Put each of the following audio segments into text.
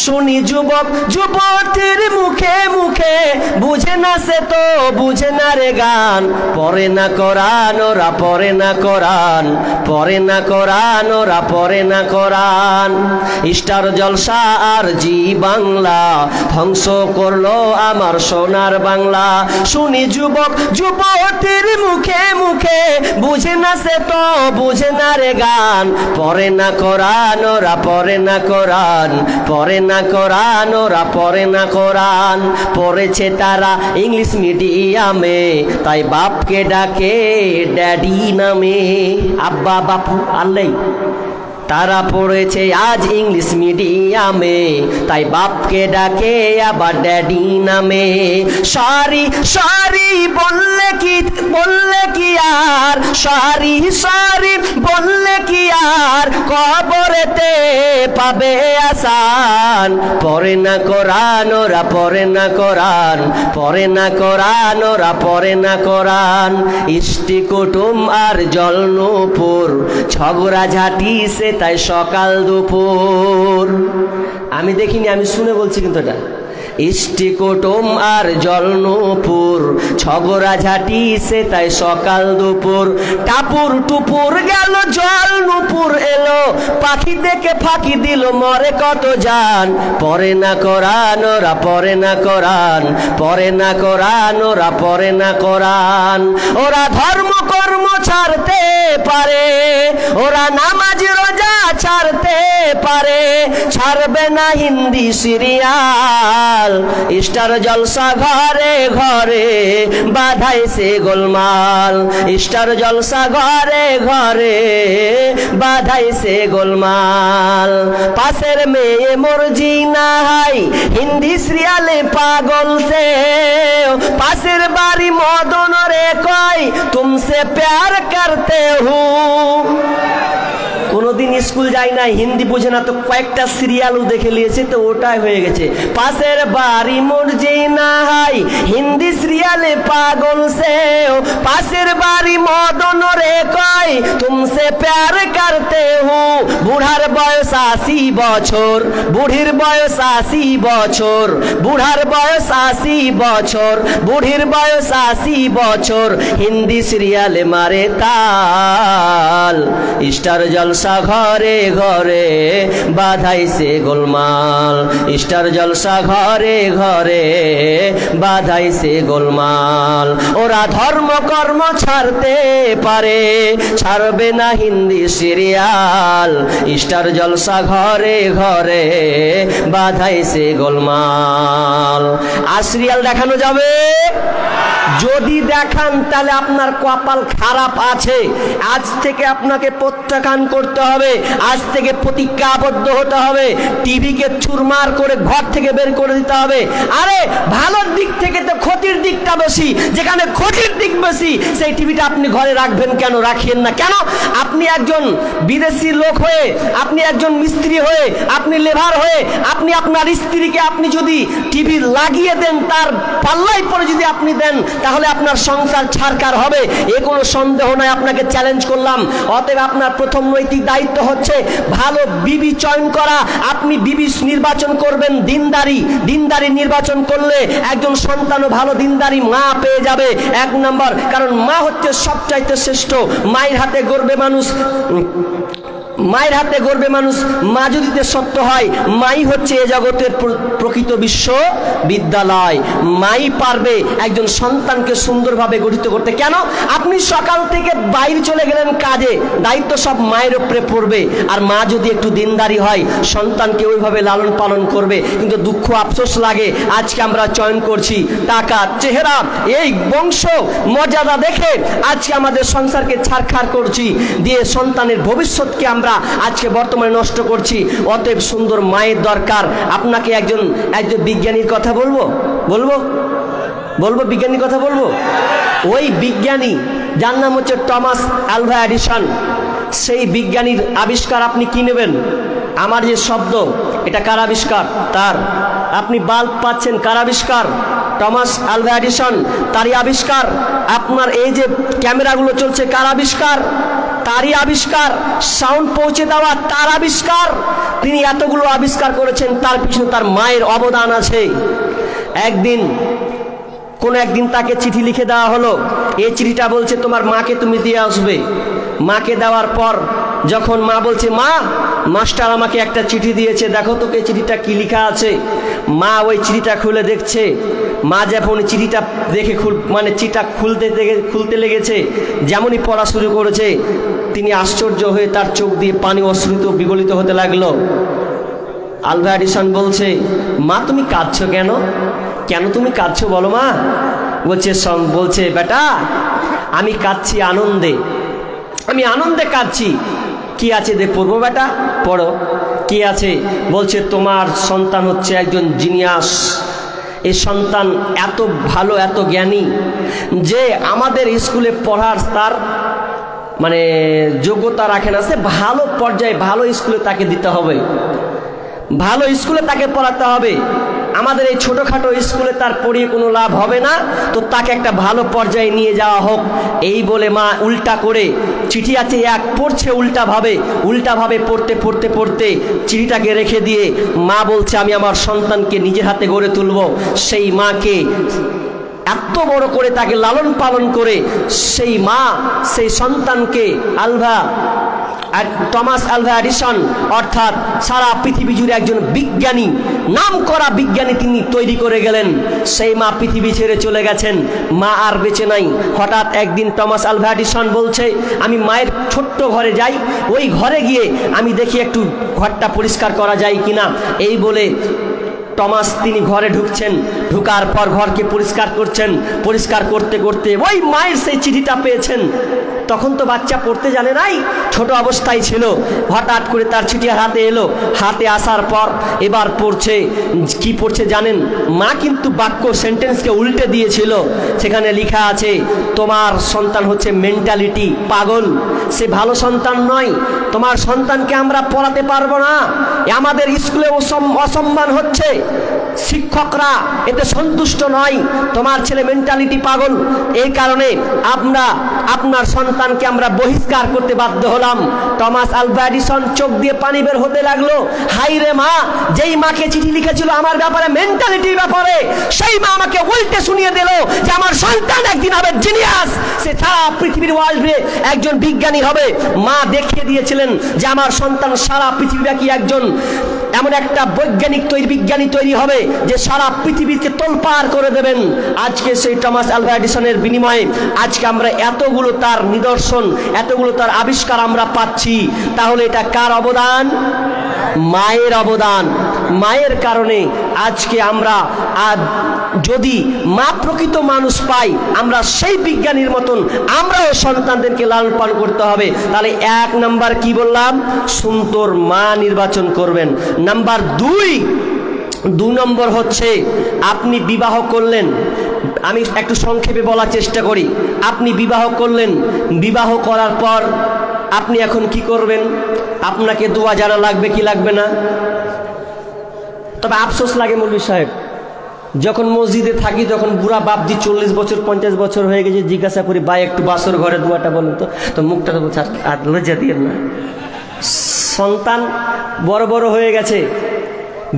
শুনি যুবক যুবতীর মুখে মুখে, বুঝে না সে তো বুঝে না রে গান। পড়ে না কোরআন ওরা, পড়ে না কোরআন, পড়ে না কোরআন ওরা, পড়ে না কোরআন। স্টার জলসা আর জি বাংলা ধ্বংস করলো আমার সোনার বাংলা। শুনি যুবক যুবতীর মুখে মুখে, বুঝে না সে তো বুঝে না রে গান। পড়ে না কোরআন ওরা, পড়ে না কোরআন, পড়ে না কোরআন ওরা, পড়ে না কোরআন। পড়েছে তারা ইংলিশ মিডিয়ামে, তাই বাপকে ডাকে ড্যাডি নামে। আব্বা বাপু আল্লাই, তারা পড়েছে আজ ইংলিশ মিডিয়ামে, তাই বাপকে ডাকে আবার ড্যাডি নামে। সরি সরি বললে কি আর, সরি সরি বললে কি আর, কবরেতে পাবে আসান। পড়ে না কোরআন ওরা, পড়ে না কোরআন, পড়ে না কোরআন ওরা, পড়ে না কোরআন। ইষ্টি কুটুম আর জলনুপুর, ঝগড়া ঝাঁটি সে তাই সকাল দুপুর। আমি দেখিনি, আমি শুনে বলছি কিন্তু এটা। ইষ্টি কুটুম আর জলনুপুর, ঝগড়া ঝাঁটি সে তাই সকাল দুপুর। টাপুর টুপুর গেল জলনুপুর এলো, পাখি দেখে ফাঁকি দিল মরে কত জান। পড়ে না কোরআন ওরা, পড়ে না কোরআন, পড়ে না কোরআন ওরা, পড়ে না কোরআন। ওরা ধর্ম কর্ম ছাড়তে পারে, ওরা নামাজ রোজা ছাড়তে পারে, ছাড়বে না হিন্দি সিরিয়াল। স্টার জলসা ঘরে ঘরে বাধাইছে গোলমাল, স্টার জলসা ঘরে ঘরে বাধাইছে গোলমাল। পাশের মেয়ে মর্জি না হাই, হিন্দি সিরিয়ালে পাগল সে, পাশের বাড়ি মদন রে কয় তুমসে প্যার করতে হু। কোনোদিন স্কুল যায় না, হিন্দি বোঝে না, তো কয়েকটা সিরিয়ালও দেখে নিয়েছে, তো ওটাই হয়ে গেছে। পাশের বাড়ি মর্জি না হাই, হিন্দি সিরিয়ালে পাগল সে, পাশের বাড়ি মদন রে কয় তুমসে প্যার করতে হু। বুড়ার বয়স 80 বছর, বুড়ির বয়স 80 বছর, বুড়ার বয়স 80 বছর, বুড়ির বয়স 80 বছর, হিন্দি সিরিয়ালে মারে তাল। স্টার জলসা ঘরে ঘরে বাধাইছে গোলমাল, স্টার জলসা ঘরে ঘরে বাধাইছে গোলমাল। ওরা ধর্ম কর্ম ছাড়তে পারে, ছাড়বে না হিন্দি সিরিয়াল। স্টার জলসা ঘরে ঘরে বাধাইছে গোলমাল। আর সিরিয়াল দেখানো যাবে? যদি দেখান তাহলে আপনার কপাল খারাপ আছে। আজ থেকে আপনাকে প্রত্যাখ্যান করতে হবে, আজ থেকে প্রতিজ্ঞাবদ্ধ হতে হবে, টিভিকে চুরমার করে ঘর থেকে বের করে দিতে হবে। আরে ভালোর দিক থেকে তো ক্ষতির দিকটা বেশি, যেখানে ক্ষতির দিক বেশি সেই টিভিটা আপনি ঘরে রাখবেন কেন, রাখিয়েন না কেন? আপনি একজন বিদেশি লোক হয়ে, আপনি একজন মিস্ত্রি হয়ে, আপনি লেবার হয়ে, আপনি আপনার স্ত্রীকে আপনি যদি টিভি লাগিয়ে দেন, তার পাল্লায় পরে যদি আপনি দেন, তাহলে আপনার সংসার ছারকার হবে, এ কোনো সন্দেহ নয়। আপনাকে চ্যালেঞ্জ করলাম। অতএব আপনার প্রথম নৈতিক দায়িত্ব হচ্ছে ভালো বিবি চয়ন করা। আপনি বিবি নির্বাচন করবেন দিনদারি, দিনদারি নির্বাচন করলে একজন সন্তানও ভালো দিনদারি মা পেয়ে যাবে। 1 নম্বর, কারণ মা হচ্ছে সবচাইতে শ্রেষ্ঠ। মায়ের হাতে গড়বে মানুষ, মায়ের হাতে গড়বে মানুষ। মা যদি সত্য হয়, মাই হচ্ছে এ জগতের প্রকৃত বিশ্ববিদ্যালয়। মাই পারবে একজন সন্তানকে সুন্দরভাবে গঠিত করতে। কেন? আপনি সকাল থেকে বাইরে চলে গেলেন কাজে, দায়িত্ব সব মায়ের উপরে পড়বে। আর মা যদি একটু দিনদারি হয়, সন্তানকে ওইভাবে লালন পালন করবে। কিন্তু দুঃখ আফসোস লাগে, আজকে আমরা চয়ন করছি টাকা, চেহারা, এই বংশ মর্যাদা দেখে আজকে আমাদের সংসারকে ছাড়খাড় করছি, দিয়ে সন্তানের ভবিষ্যৎকে আমরা আজকে বর্তমানে নষ্ট করছি। অতএব সুন্দর মায়ের দরকার। আপনাকে একজন বিজ্ঞানীর কথা বলবো, বিজ্ঞানীর কথা বলবো। ওই বিজ্ঞানী যার নাম হচ্ছে টমাস আলভা এডিসন, সেই বিজ্ঞানীর আবিষ্কার আপনি কি নেবেন? আমার যে শব্দ, এটা কার আবিষ্কার? তার। আপনি বাল্ব পাচ্ছেন, কার আবিষ্কার? টমাস আলভা এডিসন, তারই আবিষ্কার। আপনার এই যে ক্যামেরাগুলো চলছে, কার আবিষ্কার? তারই আবিষ্কার, সাউন্ড পৌঁছে দেওয়া তার আবিষ্কার। তিনি এতগুলো আবিষ্কার করেছেন, তার পিছনে তার মায়ের অবদান আছে। একদিন তাকে চিঠি লিখে দেওয়া হলো। এই চিঠিটা বলছে তোমার মাকে তুমি দিয়ে আসবে। মাকে দেওয়ার পর যখন মা বলছে, মা, মাস্টার আমাকে একটা চিঠি দিয়েছে, দেখো তোকে চিঠিটা কি লেখা আছে। মা ওই চিঠিটা খুলে দেখছে। মা যখন চিঠিটা দেখে চিঠিটা খুলতে লেগেছে, যেমনই পড়া শুরু করেছে, তিনি আশ্চর্য হয়ে তার চোখ দিয়ে পানি অশ্রুত বিগলিত হতে লাগলো। আলভা এডিসন বলছে, মা তুমি কাঁদছো কেন? কেন তুমি কাঁদছো বলো মা? বলছে বেটা, আমি কাঁদছি আনন্দে, আমি আনন্দে কাঁদছি। কি আছে দেখ, পড়বো বেটা, পড়ো। কি আছে? বলছে তোমার সন্তান হচ্ছে একজন জিনিয়াস। এই সন্তান এত ভালো, এত জ্ঞানী যে আমাদের স্কুলে পড়ার তার যোগ্যতা রাখে না। সে ভালো পর্যায়ে, ভালো স্কুলে তাকে দিতে হবে, ভালো স্কুলে তাকে পড়াতে হবে। আমাদের এই ছোটোখাটো স্কুলে তার পড়িয়ে কোনো লাভ হবে না, তো তাকে একটা ভালো পর্যায়ে নিয়ে যাওয়া হোক। এই বলে মা উল্টা করে, চিঠি আছে এক, পড়ছে উল্টাভাবে পড়তে পড়তে পড়তে চিঠিটাকে রেখে দিয়ে মা বলছে, আমি আমার সন্তানকে নিজের হাতে গড়ে তুলব। সেই মাকে এত বড় করে তাকে লালন পালন করে সেই মা সেই সন্তানকে টমাস আলভা এডিসন অর্থাৎ সারা পৃথিবী জুড়ে একজন বিজ্ঞানী, নামকরা বিজ্ঞানী তিনি তৈরি করে গেলেন। সেই মা পৃথিবী ছেড়ে চলে গেছেন, মা আর বেঁচে নাই। হঠাৎ একদিন টমাস আলভা এডিসন বলছে, আমি মায়ের ছোট্ট ঘরে যাই, ওই ঘরে গিয়ে আমি দেখি একটু ঘরটা পরিষ্কার করা যায় কিনা। এই বলে টমাস তিনি ঘরে ঢুকছেন, ঢুকার পর ঘরকে পরিষ্কার করছেন। পরিষ্কার করতে করতে ওই মায়ের সেই চিঠিটা পেয়েছেন। তখন তো বাচ্চা পড়তে জানে নাই, ছোট অবস্থায় ছিল। হঠাৎ করে তার চিঠি হাতে এলো। হাতে আসার পর এবার পড়ছে। কি পড়ছে জানেন? মা কিন্তু বাক্য সেন্টেন্সকে উল্টে দিয়েছিল। সেখানে লেখা আছে, তোমার সন্তান হচ্ছে মেন্টালিটি পাগল, সে ভালো সন্তান নয়, তোমার সন্তানকে আমরা পড়াতে পারবো না, আমাদের স্কুলে অসম্মান হচ্ছে, শিক্ষকরা এতে সন্তুষ্ট নয়, তোমার ছেলে মেন্টালিটি পাগল, এই কারণে আপনার সন্তানকে আমরা বহিষ্কার করতে বাধ্য হলাম। টমাস আলভা এডিসন চোখ দিয়ে পানি বের হতে লাগলো। হাই রে মা, যেই মাকে চিঠি লিখেছিল আমার ব্যাপারে, মেন্টালিটির ব্যাপারে, সেই মা আমাকে উল্টে শুনিয়ে দিল যে আমার সন্তান একদিন হবে জিনিয়াস, সে সারা পৃথিবীর ওয়ার্ল্ডে একজন বিজ্ঞানী হবে। মা দেখিয়ে দিয়েছিলেন যে আমার সন্তান সারা পৃথিবীব্যাপী একজন এমন একটা বিজ্ঞানী তৈরি হবে যে সারা পৃথিবীকে তোলপাড় করে দেবেন। আজকে সেই টমাস আলভা এডিসনের বিনিময়ে আজকে আমরা এতগুলো তার নিদর্শন, এতগুলো তার আবিষ্কার আমরা পাচ্ছি। তাহলে এটা কার অবদান? মায়ের অবদান। মায়ের কারণে আজকে আমরা যদি মা প্রকৃত মানুষ পাই, আমরা সেই বিজ্ঞানীর মতন আমরাও সন্তানদেরকে লালন পালন করতে হবে। তাহলে 1 নাম্বার কি বললাম? সুন্দর মা নির্বাচন করবেন। নাম্বার 2 নম্বর হচ্ছে, আপনি বিবাহ করলেন, আমি একটু সংক্ষেপে বলার চেষ্টা করি। আপনি বিবাহ করলেন, বিবাহ করার পর আপনি এখন কি করবেন? আপনাকে দোয়া জানা লাগবে কি লাগবে না? তবে আফসোস লাগে মৌলভী সাহেব, যখন মসজিদে থাকি তখন বুড়া বাপজি 40 বছর 50 বছর হয়ে গেছে, জিজ্ঞাসা করি ভাই একটু বাসর ঘরে দোয়াটা বলুন তো মুখটা তো বলছে আর লজ্জা দিয়ে না। সন্তান বড় বড় হয়ে গেছে,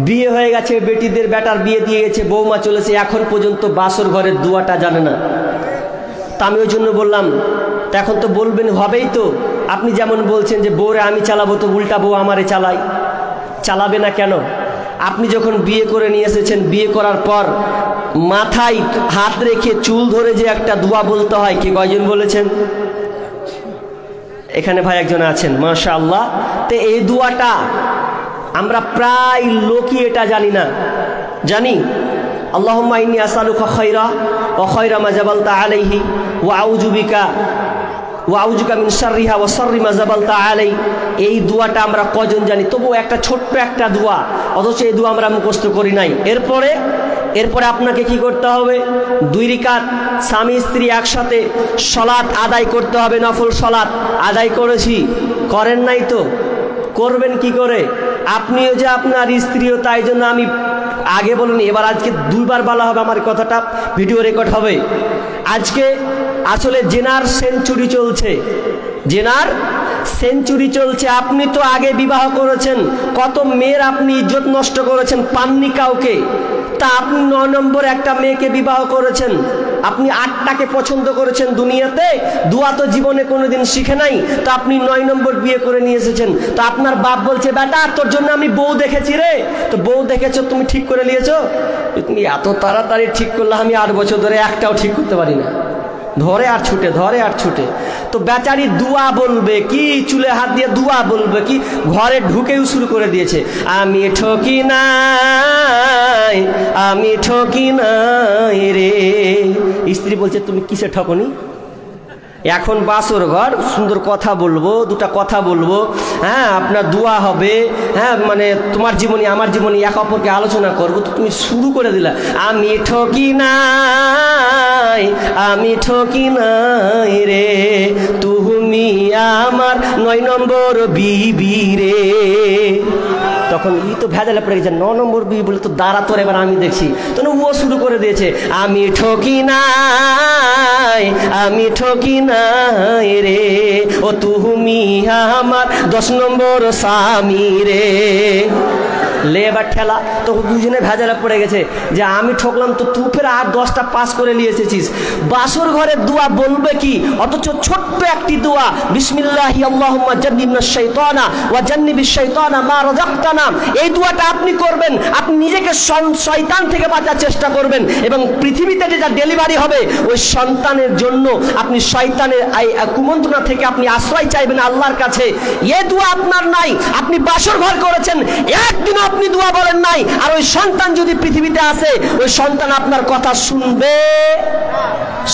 বিয়ে হয়ে গেছে, বেটার বিয়ে দিয়ে গেছে, বৌমা চলেছে, এখন পর্যন্ত বাসর ঘরের দোয়াটা জানে না। তা আমি ওই জন্য বললাম, তা এখন তো বলবেন, হবেই তো। আপনি যেমন বলছেন যে বউরে আমি চালাবো, তো উল্টা বউ আমারে চালাবে না কেন? আপনি যখন বিয়ে করে নিয়ে এসেছেন, বিয়ে করার পর মাথায় হাত রেখে চুল ধরে যে একটা দোয়া বলতে হয়, কে কয়জন বলেছেন? এখানে ভাই একজন আছেন, মাশাআল্লাহ। তো এই দোয়াটা আমরা প্রায় লোকই এটা জানি না। জানি আল্লাহুম্মা ইন্নী আসআলুকা খায়রা ওয়া খায়রা মা জাবালতা আলাইহি ওয়া আউযু বিকা মিন শাররিহা ওয়া শাররি মা জাবালতা আলাই। এই দোয়াটা আমরা কজন জানি? তবু একটা ছোট্ট একটা দোয়া, অথচ এই দোয়া আমরা মুখস্থ করি নাই। এরপরে আপনাকে কি করতে হবে? 2 রাকাত স্বামী স্ত্রী একসাথে সালাত আদায় করতে হবে। নফল সালাত আদায় করেছি, করেন নাই তো করবেন কি করে? আপনিও যে আপনার স্ত্রীও, তাই জন্য আমি আগে বলিনি, এবার আজকে 2 বার বলা হবে, আমার কথাটা ভিডিও রেকর্ড হবে। আজকে আসলে জেনার সেঞ্চুরি চলছে, জেনার সেঞ্চুরি চলছে, আপনি তো আগে বিবাহ করেছেন, কত মেয়ের আপনি ইজ্জত নষ্ট করেছেন, পাননি কাউকে। তা আপনি 9 নম্বর একটা মেয়েকে বিবাহ করেছেন, আপনি 8টাকে পছন্দ করেছেন দুনিয়াতে, দুয়া তো জীবনে কোনোদিন শিখে নাই, তো আপনি 9 নম্বর বিয়ে করে নিয়ে এসেছেন। তো আপনার বাপ বলছে, বেটা তোর জন্য আমি বউ দেখেছি রে। তো বউ দেখেছো, তুমি ঠিক করে নিয়েছো? তুমি এত তাড়াতাড়ি ঠিক করলে আমি 8 বছর ধরে একটাও ঠিক করতে পারি না, ধরে আর ছুটে, ধরে আর ছুটে। তো বেচারি দুয়া বলবে কি, চুলে হাত দিয়ে দুয়া বলবে কি, ঘরে ঢুকেও শুরু করে দিয়েছে, আমি ঠকি নাই, আমি ঠকি নাই রে। স্ত্রী বলছে, তুমি কিসে ঠকনি? এখন বাসর ঘর, সুন্দর কথা বলবো, দুটা কথা বলবো, হ্যাঁ আপনার দোয়া হবে, হ্যাঁ মানে তোমার জীবনী আমার জীবনী এক অপরকে আলোচনা করবো, তো তুমি শুরু করে দিলা আমি ঠকি নাই, আমি ঠকি নাই রে, তুমি আমার 9 নম্বর বিবি রে। তখন ই তো ভেজালে পড়ে গেছে, 9 নম্বর বিবি বলে তো দাঁড়া তোর এবার আমি দেখছি। তো ও শুরু করে দিয়েছে, আমি ঠকি নাই, আমি ঠকি নাই রে, ও তুমি আমার 10 নম্বর স্বামী রে। লে এবার ঠেলা। তো দুজনে ভেজালে পড়ে গেছে যে আমি ঠকলাম, তো তুই ফের আর 10টা পাস করে নিয়ে এসেছিস। বাসর ঘরের দোয়া বলবে কি, অথচ ছোট্ট একটি দোয়া, বিসমিল্লাহি আল্লাহুম্মা জান্নিবনাশ শাইতানা ওয়া জান্নিবিশ শাইতানা মা রাযাকতানা, এই দোয়াটা আপনি করবেন, আপনি নিজেকে শয়তান থেকে বাঁচার চেষ্টা করবেন, এবং পৃথিবীতে যেটা ডেলিভারি হবে ওই সন্তানের জন্য আপনি শয়তানের কুমন্ত্রণা থেকে আপনি আশ্রয় চাইবেন আল্লাহর কাছে। এই দোয়া আপনার নাই, আপনি বাসর ঘর করেছেন, একদিন আপনি দোয়া বলেন নাই, আর ওই সন্তান যদি পৃথিবীতে আসে, ওই সন্তান আপনার কথা শুনবে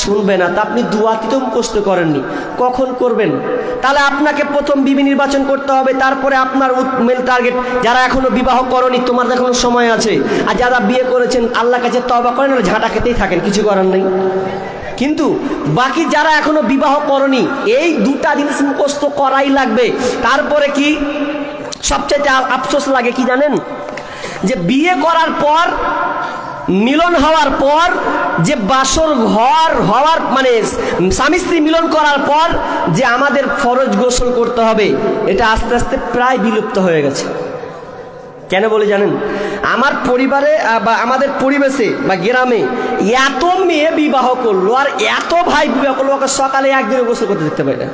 শুনবে না। তা আপনি দোয়া কি তো মুখস্থ করেননি, কখন করবেন? তাহলে আপনাকে প্রথম বিবি নির্বাচন করতে হবে, তারপরে আপনার মেল টার্গেট। যারা এখনো বিবাহ করনি, তোমার এখনো সময় আছে, আর যারা বিয়ে করেছেন আল্লাহর কাছে তওবা করেন, আর ঝাঁটা খেতেই থাকেন, কিছু করার নেই। কিন্তু বাকি যারা এখনো বিবাহ করনি, এই 2টা জিনিস মুখস্থ করাই লাগবে। তারপরে কি সবচেয়ে আফসোস লাগে কি জানেন, যে বিয়ে করার পর, মিলন হওয়ার পর, যে বাসর ঘর হওয়ার মানে স্বামী স্ত্রী মিলন করার পর যে আমাদের ফরজ গোসল করতে হবে, এটা আস্তে আস্তে প্রায় বিলুপ্ত হয়ে গেছে। কেন বলে জানেন? আমার পরিবারে বা আমাদের পরিবেশে বা গ্রামে এত মেয়ে বিবাহ করলো আর এত ভাই বিবাহ করলো, ওকে সকালে একদিনে গোসল করতে দেখতে পাই না।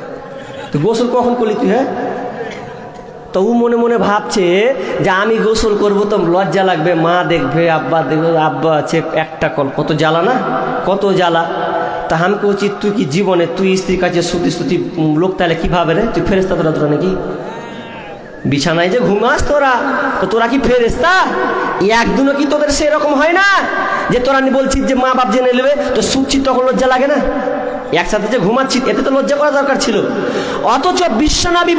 তো গোসল কখন করলি তুই? হ্যাঁ, তো ও মনে মনে ভাবছে যে আমি গোসল করবো তো লজ্জা লাগবে, মা দেখবে, আব্বা দেখবে, আব্বা আছে একটা কল, কত জ্বালা না, কত জ্বালা। তা আমাকে উচিত, তুই কি জীবনে তুই স্ত্রীর কাছে স্তুতি লোক তাহলে কিভাবে রে? তুই ফেরেস্তা তোরা নাকি? বিছানায় যে ঘুমাস তোরা, তো তোরা কি ফেরেস্তা? একদিনও কি তোদের সেরকম হয় না যে তোরা বলছিস যে মা বাপ জেনে নেবে, তো শুচ্ছি তখন লজ্জা লাগে না? একসাথে যে ঘুমাচ্ছি, এতে তো লজ্জা করা দরকার ছিল। অথচ বিশ্বনবী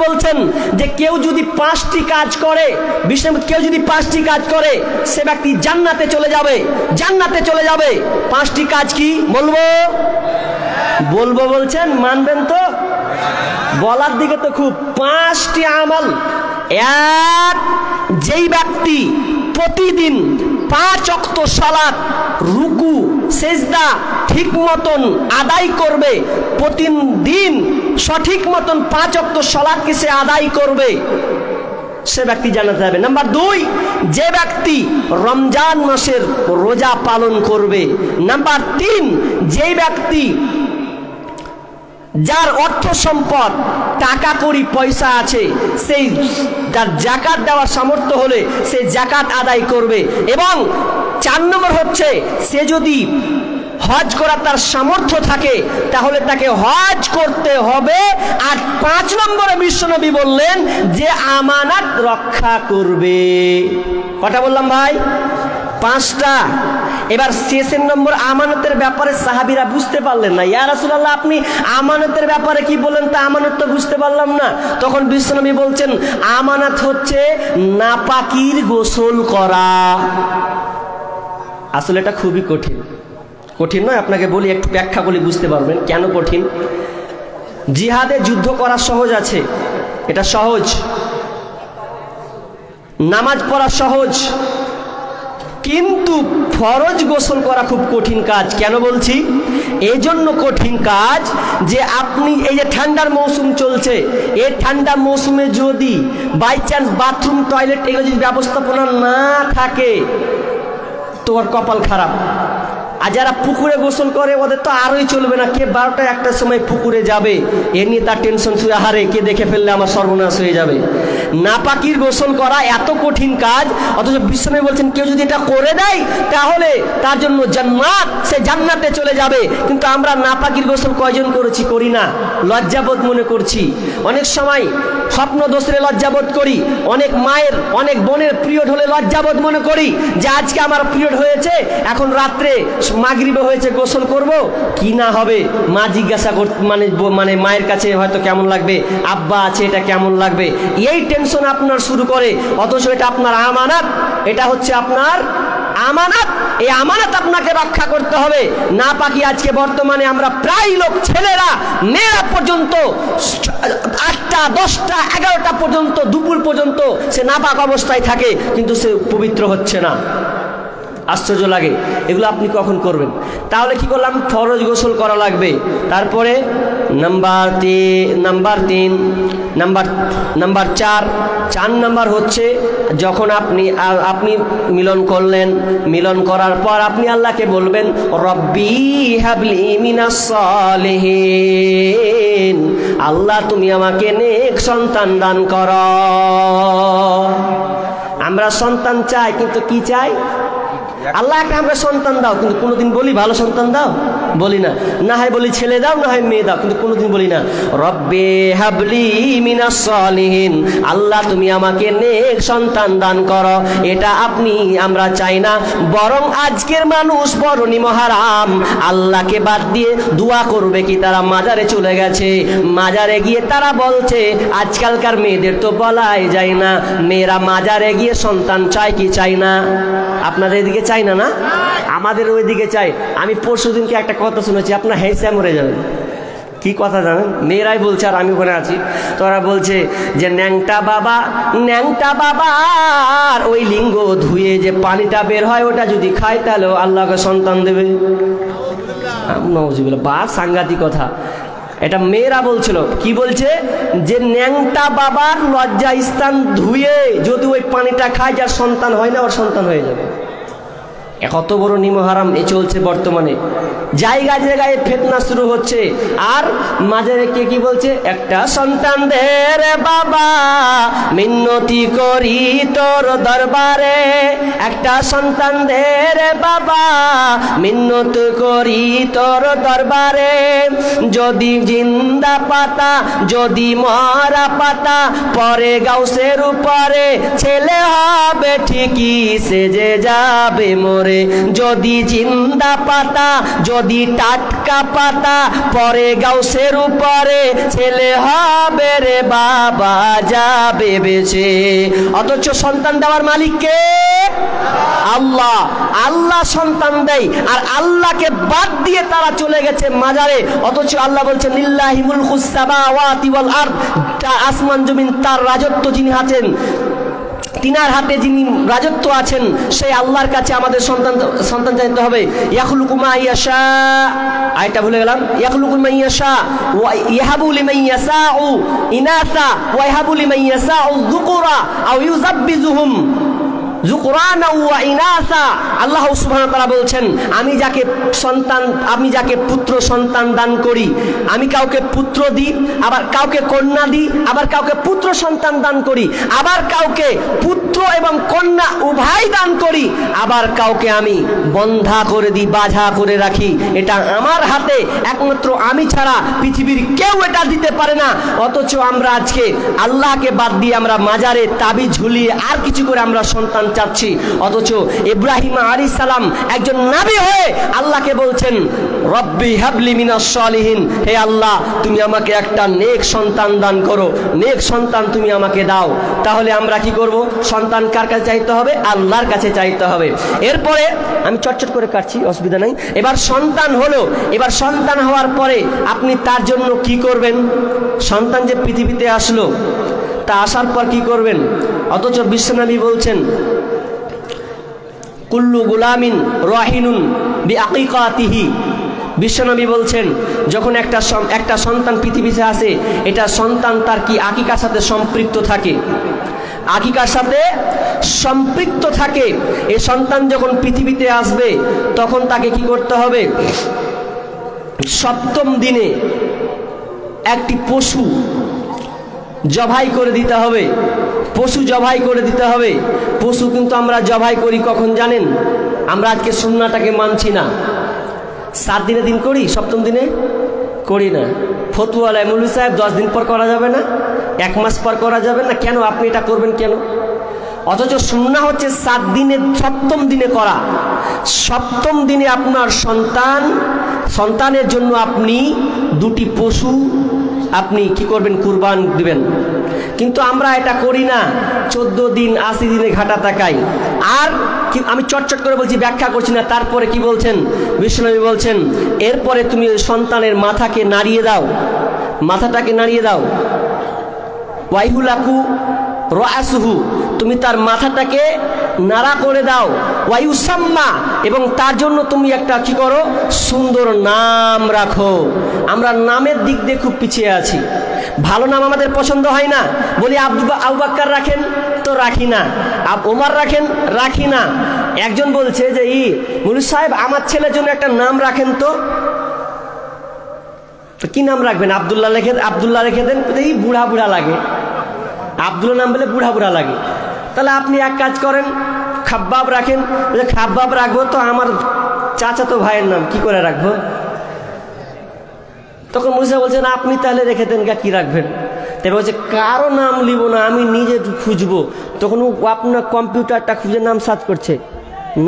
বলছেন যে কেউ যদি 5টি কাজ করে, কেউ যদি 5টি কাজ করে, সে ব্যক্তি জান্নাতে চলে যাবে, জান্নাতে চলে যাবে। 5টি কাজ কি বলবো বলছেন, মানবেন তো? বলার দিকে তো খুব। 5টি আমল। এক, যেই ব্যক্তি প্রতিদিন 5 ওয়াক্ত সালাত, রুকু সেজদা ঠিক মতন আদায় করবে, প্রতিদিন সঠিক মতন 5 ওয়াক্ত সালাতকে সে আদায় করবে, সে ব্যক্তি জান্নাতে যাবে। নাম্বার 2, যে ব্যক্তি রমজান মাসের রোজা পালন করবে। নাম্বার 3, যে ব্যক্তি যার অর্থ সম্পদ, টাকা কড়ি পয়সা আছে, সেই যার জাকাত দেওয়ার সামর্থ্য হলে সে জাকাত আদায় করবে। এবং 4 নম্বর হচ্ছে, সে যদি হজ করার তার সামর্থ্য থাকে তাহলে তাকে হজ করতে হবে। আর 5 নম্বরে বিশ্বনবী বললেন যে আমানত রক্ষা করবে। কটা বললাম ভাই? 5টা। এবার শেষের নম্বর আমানতের ব্যাপারে সাহাবীরা বুঝতে পারলেন না, ইয়া রাসূলুল্লাহ আপনি আমানতের ব্যাপারে কি বলেন, তা আমানত তো বুঝতে পারলাম না। তখন বিশ্বনবী বলছেন আমানত হচ্ছে নাপাকির গোসল করা। আসলে এটা খুবই কঠিন, কঠিন নয়, আপনাকে বলি, একটু ব্যাখ্যা বলি বুঝতে পারবেন কেন কঠিন। জিহাদে যুদ্ধ করা সহজ আছে, এটা সহজ। নামাজ পড়া সহজ, কিন্তু ফরজ গোসল করা খুব কঠিন কাজ। কেন বলছি? এই জন্য কঠিন কাজ যে আপনি এই যে ঠান্ডার মৌসুম চলছে, এই ঠান্ডা মৌসুমে যদি বাই চান্স বাথরুম টয়লেট এগুলো যদি ব্যবস্থাপনা না থাকে তো ওর কপাল খারাপ। আর যারা পুকুরে গোসল করে ওদের তো আরোই চলবে না, কে 12টা 1টার সময় পুকুরে যাবে এ নিয়ে তার টেনশন শুয়ে, হারে কে দেখে ফেললে আমার সর্বনাশ হয়ে যাবে। নাপাকির গোসল করা এত কঠিন কাজ, অথচ বিশ্বনবী বলছেন কেউ যদি এটা করে দেয় তাহলে তার জন্য জান্নাত, সে জান্নাতে চলে যাবে। কিন্তু আমরা নাপাকির গোসল কয়জন করেছি? করি না, লজ্জাবোধ মনে করছি। অনেক সময় স্বপ্ন দোষে লজ্জাবোধ করি, অনেক মায়ের অনেক বোনের পিরিয়ড হলে লজ্জাবোধ মনে করি যে আজকে আমার পিরিয়ড হয়েছে, এখন রাত্রে মাগরিবে হয়েছে, গোসল করব কি না হবে। মা জিজ্ঞাসা মানে মায়ের কাছে হয়তো কেমন লাগবে, আব্বা আছে এটা কেমন লাগবে, এই টেনশন আপনার শুরু করে। অথচ এটা আপনার আমানত, এটা হচ্ছে আপনার আমানত। এই আমানত আপনাকে রক্ষা করতে হবে। না পাকি আজকে বর্তমানে আমরা প্রায় লোক, ছেলেরা মেয়েরা পর্যন্ত 8টা 10টা 11টা পর্যন্ত, দুপুর পর্যন্ত সে নাপাক অবস্থায় থাকে, কিন্তু সে পবিত্র হচ্ছে না। আশ্চর্য লাগে। এগুলো আপনি কখন করবেন? তাহলে কি করলাম? ফরজ গোসল করা লাগবে। তারপরে নাম্বার 4 নাম্বার হচ্ছে যখন আপনি মিলন করলেন, মিলন করার পর আপনি আল্লাহকে বলবেন রব্বি হাবলি মিনাস সালিহিন, আল্লাহ তুমি আমাকে নেক সন্তান দান করো। আমরা সন্তান চাই, কিন্তু কি চাই? আল্লাহ একটা আমরা সন্তান দাও, কিন্তু কোনোদিন বলি ভালো সন্তান দাও? বলি না। না হয় বলি ছেলে দাও, না হয় মেয়ে দাও, কিন্তু কোনোদিন বলি না রব্বে হাবলি মিনাস সালিহিন, আল্লাহ তুমি আমাকে নেক সন্তান দান করো। এটা আমরা চাই না। বরং আজকের মানুষ বড়নি মহারাম, আল্লাহকে বাদ দিয়ে দোয়া করবে কি? তারা মাজারে চলে গেছে, মাজারে গিয়ে তারা বলছে, আজকালকার মেয়েদের তো বলাই যায় না, মেয়েরা মাজারে গিয়ে সন্তান চায় কি চাই না? আপনাদের এদিকে চাই না? না, আমাদের ওইদিকে চাই। আমি পরশুদিনকে একটা কথা শুনেছি, আপনার হেসে মরে যাবেন। কি কথা জানেন? মেয়েরাই বলছে, আর আমি ওখানে আছি, তোরা বলছে যে ন্যাংটা বাবার ওই লিঙ্গ ধুয়ে যে পানিটা বের হয় ওটা যদি খায় তাহলে আল্লাহকে সন্তান দেবে। নাউজুবিল্লাহ, বা সাংঘাতিক কথা। এটা মেয়েরা বলছিল। কি বলছে? যে ন্যাংটা বাবার লজ্জা স্থান ধুয়ে যদি ওই পানিটা খায়, যার সন্তান হয় না ওর সন্তান হয়ে যাবে। কত বড় নিমহারাম এ চলছে বর্তমানে। জায়গায় জায়গায় ফিতনা শুরু হচ্ছে। আর মাঝে কে কি বলছে? একটা সন্তান দে রে বাবা, মিন্নতি করি তোর দরবারে, একটা সন্তান দে রে বাবা, মিন্নত করি তোর দরবারে। যদি জিন্দা পাতা, যদি মরা পাতা, পরে গাউসের উপরে, ছেলে হবে ঠিকই সেজে যাবে মোরে। যদি জিন্দা পাতা, যদি টাটকা পাতা, পরে গাউসের উপরে, ছেলে হবে রে বাবা যাবে বেঁচে। অথচ সন্তান দেওয়ার মালিক কে? আল্লাহ। আল্লাহ সন্তান দেয়, আর আল্লাহকে বাদ দিয়ে তারা চলে গেছে মাজারে। অথচ আল্লাহ বলছেন লিল্লাহি মুলকুস সামাওয়াতি ওয়াল আরদ, আসমান জমিন তার রাজত্ব যিনি আছেন, তিনার হাতে যিনি রাজত্ব আছেন, সেই আল্লাহর কাছে আমাদের সন্তান চাইতে হবে। ইয়াখলুকু মা ইয়াশা, আয়াতটা ভুলে গেলাম। ইয়াখলুকু মা ইয়াশা ওয়া ইয়াহাবু লিমান ইয়াশাউ ইনাসা ওয়া ইয়াহাবু লিমান ইয়াশাউ যুকুরা আও ইউযাব্বিজুহুম যুকরানা ওয়া ইনাসা। আল্লাহ সুবহানাহু ওয়া তাআলা বলছেন, আমি যাকে পুত্র সন্তান দান করি, আমি কাউকে পুত্র দিই, আবার কাউকে কন্যা দিই, আবার কাউকে পুত্র সন্তান দান করি, আবার কাউকে পুত্র এবং কন্যা উভয় দান করি, আবার কাউকে আমি বন্ধা করে দিই, বাঁধা করে রাখি। এটা আমার হাতে, একমাত্র আমি ছাড়া পৃথিবীর কেউ এটা দিতে পারে না। অথচ আমরা আজকে আল্লাহকে বাদ দিয়ে আমরা মাজারে তাবিজ ঝুলিয়ে আর কিছু করে আমরা সন্তান চাচ্ছি। অথচ ইব্রাহিম আলাইহিস সালাম একজন নবী হয়ে আল্লাহকে বলছেন রব্বি হাবলি মিনাস সালিহিন, হে আল্লাহ তুমি আমাকে একটা নেক সন্তান দান করো, নেক সন্তান তুমি আমাকে দাও। তাহলে আমরা কি করব? সন্তান কার কাছে চাইতে হবে? আল্লাহর কাছে চাইতে হবে। এরপরে আমি চটচট করে কাটছি, অসুবিধা নাই। এবার সন্তান হলো, এবার সন্তান হওয়ার পরে আপনি তার জন্য কি করবেন? সন্তান যে পৃথিবীতে আসলো, তা আসার পর কি করবেন? অথচ বিশ্বনবী বলছেন কুল্লু গুলামিন রাহিনুন বিআকিকাতিহি, বিশ্বনবী বলছেন যখন একটা সন্তান পৃথিবীতে আসে, এটা সন্তান তার কি আকিকার সাথে সম্পৃক্ত থাকে, আকিকার সাথে সম্পৃক্ত থাকে। এই সন্তান যখন পৃথিবীতে আসবে তখন তাকে কি করতে হবে? সপ্তম দিনে একটি পশু জবাই করে দিতে হবে, পশু জবাই করে দিতে হবে। পশু কিন্তু আমরা জবাই করি কখন জানেন? আমরা আজকে সুন্নাহটাকে মানছি না, 7 দিনে দিন করি, সপ্তম দিনে করি না। ফতুয়ালায় মৌলভী সাহেব 10 দিন পর করা যাবে না, 1 মাস পর করা যাবে না, কেন আপনি এটা করবেন কেন? অথচ সুন্নাহ হচ্ছে 7 দিনে সপ্তম দিনে করা। সপ্তম দিনে আপনার সন্তানের জন্য আপনি 2টি পশু আপনি কি করবেন? কুরবান দিবেন। কিন্তু আমরা এটা করি না, 14 দিন 80 দিনে ঘাটা তাকাই। আর আমি চটচট করে বলছি, ব্যাখ্যা করছি না। তারপরে কি বলছেন বিশ্বনবী? বলছেন এরপরে তুমি সন্তানের মাথাকে নাড়িয়ে দাও, মাথাটাকে নাড়িয়ে দাও। ওয়াইহুলাকু রাসুহু, তুমি তার মাথাটাকে নাড়া করে দাও। ওয়ায়ুসাম্মা, এবং তার জন্য তুমি একটা কি করো? সুন্দর নাম রাখো। আমরা নামের দিক দিয়ে খুব পিছিয়ে আছি। ভালো নাম আমাদের পছন্দ হয় না, বলি আবু বকর রাখেন তো রাখি না, ওমর রাখেন রাখি না। একজন বলছে যে মৌলভী সাহেব আমার ছেলের জন্য একটা নাম রাখেন তো। কি নাম রাখবেন? আব্দুল্লাহ রেখে দেন। এই বুড়া বুড়া লাগে, আব্দুল্লাহ নাম বলে বুড়া বুড়া লাগে। তাহলে আপনি এক কাজ করেন, খাব্বাব রাখেন। খাব্বাব রাখবো তো আমার চাচাতো ভাইয়ের নাম, কি করে রাখবো? তখন মুসা বলছেন আপনি তাহলে রেখে দেন, কি রাখবেন? তারপর বলছে কারো নাম লিব না, আমি নিজে খুঁজবো। তখন আপনার কম্পিউটারটা খুঁজে নাম সার্চ করছে,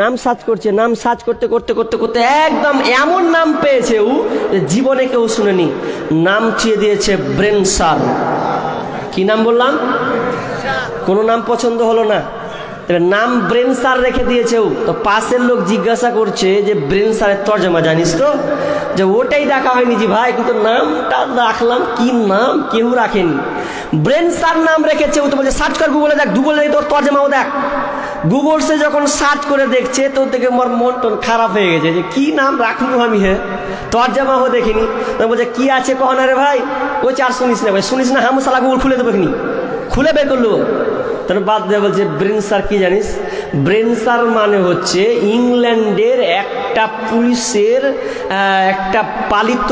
নাম সার্চ করতে করতে করতে করতে একদম এমন নাম পেয়েছে জীবনে কেউ শুনেনি। নাম চেয়ে দিয়েছে ব্রেন সার। কি নাম বললাম? কোনো নাম পছন্দ হলো না, নাম ব্রেন সার রেখে দিয়েছে। তো পাশের লোক জিজ্ঞাসা করছে যে ব্রেন সারের তর্জমা জানিস তো? যে ওটাই দেখা হয়নি জি ভাই, কিন্তু নামটা রাখলাম। কি নাম? কেউ রাখেনি, ব্রেন সার নাম রেখেছে। ও তো বলছে সার্চ কর গুগলে, দেখ গুগলে তোর তর্জমাও দেখ। গুগল সে যখন সার্চ করে দেখছে তো দেখে মোর মন টন খারাপ হয়ে গেছে যে কি নাম রাখবো আমি, তর্জমাও দেখিনি। বলছে কি আছে কহ না রে ভাই? ওই আর শুনিস না ভাই, শুনিস না? হামসালা গুগল খুলে দেবো, খুলে বের করলো। তাহলে বাদ দিয়ে বলছে ব্রেন সার কি জানিস? ব্রেন সার মানে হচ্ছে ইংল্যান্ডের একটা পুলিশের একটা পালিত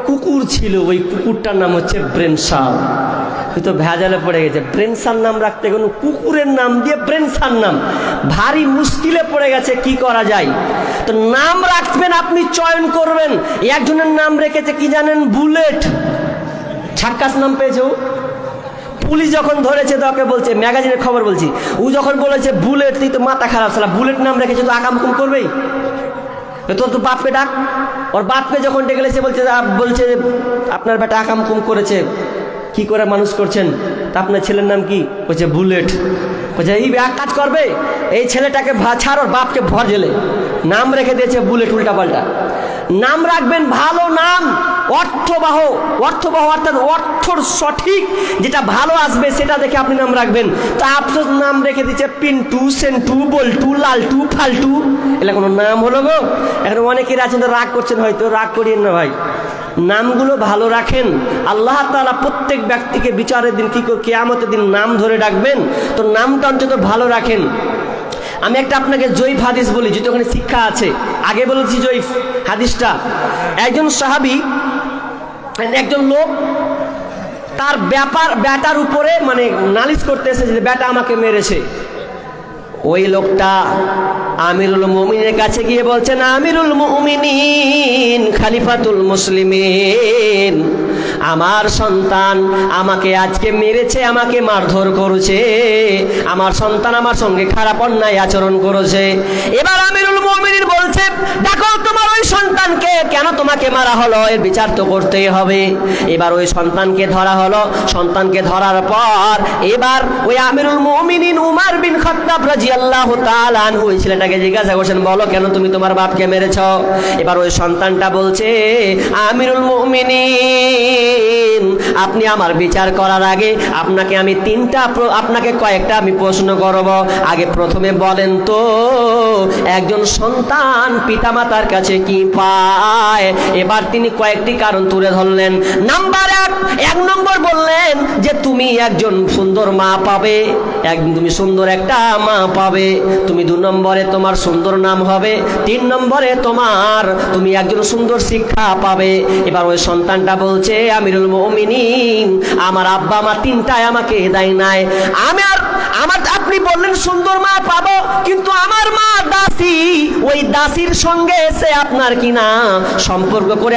কুকুর ছিল, ওই কুকুরটার নাম হচ্ছে ব্রেন সার। তো ভেজালে পড়ে গেছে, ব্রেন সার নাম রাখতে কোনো কুকুরের নাম দিয়ে ব্রেন সার নাম, ভারী মুশকিলে পড়ে গেছে। কি করা যায়? তো নাম রাখবেন, আপনি চয়ন করবেন। একজনের নাম রেখেছে কি জানেন? বুলেট। ছাক্কাস নাম পেয়েছে ও। পুলিশ যখন ধরেছে তোকে বলছে, ম্যাগাজিনের খবর বলছি, ও যখন বলেছে বুলেট, তুই তো মাথা খারাপ ছিল, বুলেট নাম রেখেছে তো আকামকুম করবেই। তোর তো বাপকে ডাক। ওর বাপকে যখন ডেকে সে বলছে আপনার বেটা আকামকুম করেছে, কি করে মানুষ করছেন? তা আপনার ছেলের নাম কি? বলছে বুলেট। বলছে এই এক কাজ করবে, এই ছেলেটাকে ছাড়, ওর বাপকে ভর জেলে। নাম রেখে দিয়েছে বুলেট, উল্টা পাল্টা নাম রাখবেন। ভালো নাম, অর্থবহ অর্থাৎ অর্থর সঠিক যেটা ভালো আসবে সেটা দেখে আপনি নাম রাখবেন। তা আফসোস নাম রেখে দিচ্ছে পিন্টু, সেন্টু, বল্টু, লালটু, ফালটু। এগুলো কোনো নাম হলো গো? এখন অনেকের আছেন তো রাগ করছেন, হয়তো রাগ করিয়েন না ভাই। নামগুলো ভালো রাখেন। আল্লাহ তাআলা প্রত্যেক ব্যক্তিকে বিচারের দিন কিয়ামতের দিন নাম ধরে ডাকবেন, তো নামটা অন্তত ভালো রাখেন। আমি একটা আপনাকে জয়ীফ হাদিস বলি, যেটা ওখানে শিক্ষা আছে। আগে বলেছি জয়ীফ হাদিসটা। একজন সাহাবী, একজন লোক তার বেটার উপরে মানে নালিশ করতে এসেছে যে বেটা আমাকে মেরেছে। ওই লোকটা আমিরুল মুমিনের কাছে গিয়ে বলছেন, আমিরুল মুমিনিন খলিফাতুল মুসলিমিন, আমার সন্তান আমাকে আজকে মেরেছে, আমাকে মারধর করেছে, আমার সন্তান আমার সঙ্গে খারাপ অন্যায় আচরণ করেছে। এবার আমিরুল মুমিনিন বলছে, দেখো তোমার ওই সন্তানকে, কেন তোমাকে মারা হলো, এর বিচার তো করতেই হবে। এবার ওই সন্তানকে ধরা হলো। সন্তানকে ধরার পর এবার ওই আমিরুল মুমিনিন উমর বিন খাত্তাব রাদিয়াল্লাহু তাআলা আনহু ওই ছেলেটাকে জিজ্ঞাসা করছেন, বলো কেন তুমি তোমার বাপকে মেরেছ? এবার ওই সন্তানটা বলছে, আমিরুল মুমিনিন, আপনি আমার বিচার করার আগে আপনাকে কয়েকটা আমি প্রশ্ন করব। আগে প্রথমে বলেন তো, একজন সন্তান পিতামাতার কাছে কি শান্তি পায়। এবার তিনি কয়েকটি কারণ তুলে ধরলেন। নাম্বার এক নম্বর বললেন যে তুমি একজন সুন্দর মা পাবে, তুমি সুন্দর একটা মা পাবে। তুমি 2 নম্বরে তোমার সুন্দর নাম হবে। 3 নম্বরে তুমি একজন সুন্দর শিক্ষা পাবে। এবার ওই সন্তানটা বলছে, আমিরুল মুমিনিন, আমার আব্বা মা 3টাই আমাকে দেয় নাই। আপনি বললেন সুন্দর মা পাবো, কিন্তু আমার মা দাসী, ওই দাসীর সঙ্গে এসে আপনার কিনা সম্পর্ক করে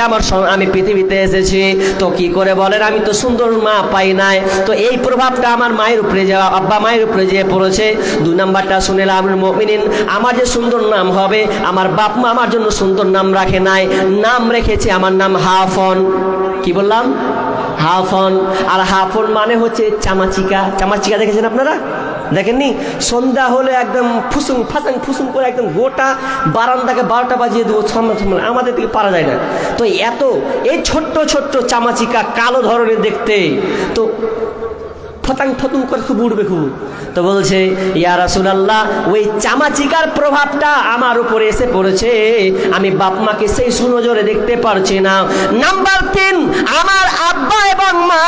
আমি পৃথিবীতে এসেছি। তো কি করে বলেন আমি তো সুন্দর মা পাই নাই। তো এই প্রভাবটা আমার মায়ের উপরে আব্বা মায়ের উপরে যে পড়েছে। 2 নাম্বারটা শুনেলাম, আমিরুল মুমিনিন, আমার যে সুন্দর নাম হবে, আমার বাপ মা আমার জন্য সুন্দর নাম রাখে নাই, নাম রেখেছে আমার নাম হাফন। কি বললাম? হাফন। আর হাফন মানে হচ্ছে চামাচিকা। চামাচিকা দেখেছেন আপনারা? দেখেননি? সন্ধ্যা হলে একদম ফুসুং করে একদম গোটা বারান্দাকে 12টা বাজিয়ে দেবো। আমাদের দিকে পারা যায় না। তো এই ছোট্ট ছোট্ট চামাচিকা, কালো ধরনের দেখতে, তো ফতুং করে খুব উঠবে খুব। তো বলছে, ইয়া রাসূলুল্লাহ, ওই চামাচিকার প্রভাবটা আমার উপরে এসে পড়েছে, আমি বাপ মাকে সেই সুনজরে দেখতে পারছি না। নাম্বার 3, আমার আব্বা এবং মা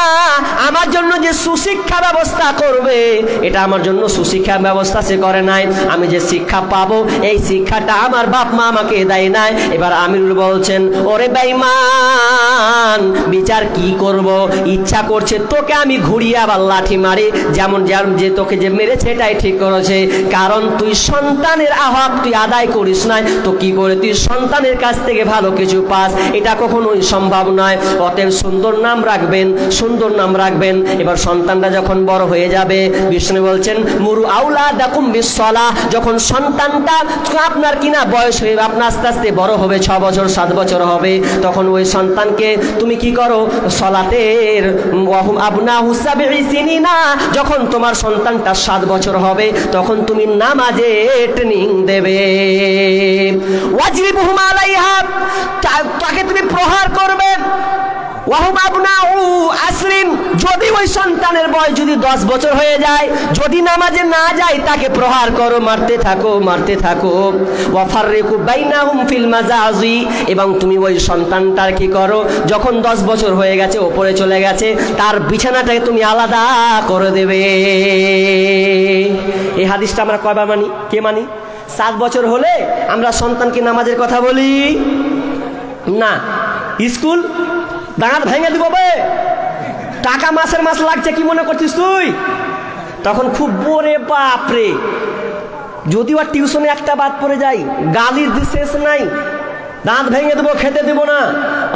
আমার জন্য যে সুশিক্ষা ব্যবস্থা করবে, এটা আমার জন্য সুশিক্ষা ব্যবস্থা সে করে নাই। আমি যে শিক্ষা পাবো, এই শিক্ষাটা আমার বাপ মা আমাকে দেয় নাই। এবার আমিরুল বলছেন, ওরে বেঈমান, বিচার কি করব? ইচ্ছা করছে তোকে আমি ঘুরিয়ে আবার লাঠি মারি, যেমন যে তোকে যে মেরেছে এটাই ঠিক করেছে। কারণ তুই সন্তানের হক তুই আদায় করিস নাই, তো কি করে তুই সন্তানের কাছ থেকে ভালো কিছু পাস? এটা কখনোই সম্ভব নয়। অতএব সুন্দর নাম রাখবেন। এবার সন্তানটা যখন বড় হয়ে যাবে, বিষ্ণু বলছেন, মুরু আউলাদাকুম বিসসালাহ, যখন সন্তানটা আপনার কিনা বয়স হয়ে আপনার আস্তে আস্তে বড় হবে, 6 বছর 7 বছর হবে, তখন ওই সন্তানকে তুমি কি করো? সলাতের ওয়াহুম আবনাহু সাবঈ সিনিনা, যখন তোমার সন্তানটা 7 বছর হবে, তখন তুমি নামাজে ট্রেনিং দেবে। ওয়াজিবুহুম আলাইহা, তাকে তুমি প্রহার করবে। ওয়াহুম আবনাউ আসরিন, যদি ওই সন্তানের বয়স যদি 10 বছর হয়ে যায়, যদি নামাজে না যায়, তাকে প্রহার করো, মারতে থাকো। ওয়াফাররিকু বাইনাহুম ফিল মাজাজি, এবং তুমি ওই সন্তানটার কি করো? যখন 10 বছর হয়ে গেছে, ওপরে চলে গেছে, তার বিছানাটাকে তুমি আলাদা করে দেবে। এই হাদিসটা আমরা কয়বার মানি? কে মানি? 7 বছর হলে আমরা সন্তানকে নামাজের কথা বলি না। স্কুল দাঁত ভেঙে দিব, টাকা মাসের মাস লাগছে, কি মনে করছিস তুই? তখন খুব বরে বাপরে, যদিও টিউশনে একটা বাদ পড়ে যায়, গালির শেষ নাই, দাঁত ভেঙে দেবো, খেতে দেবো না।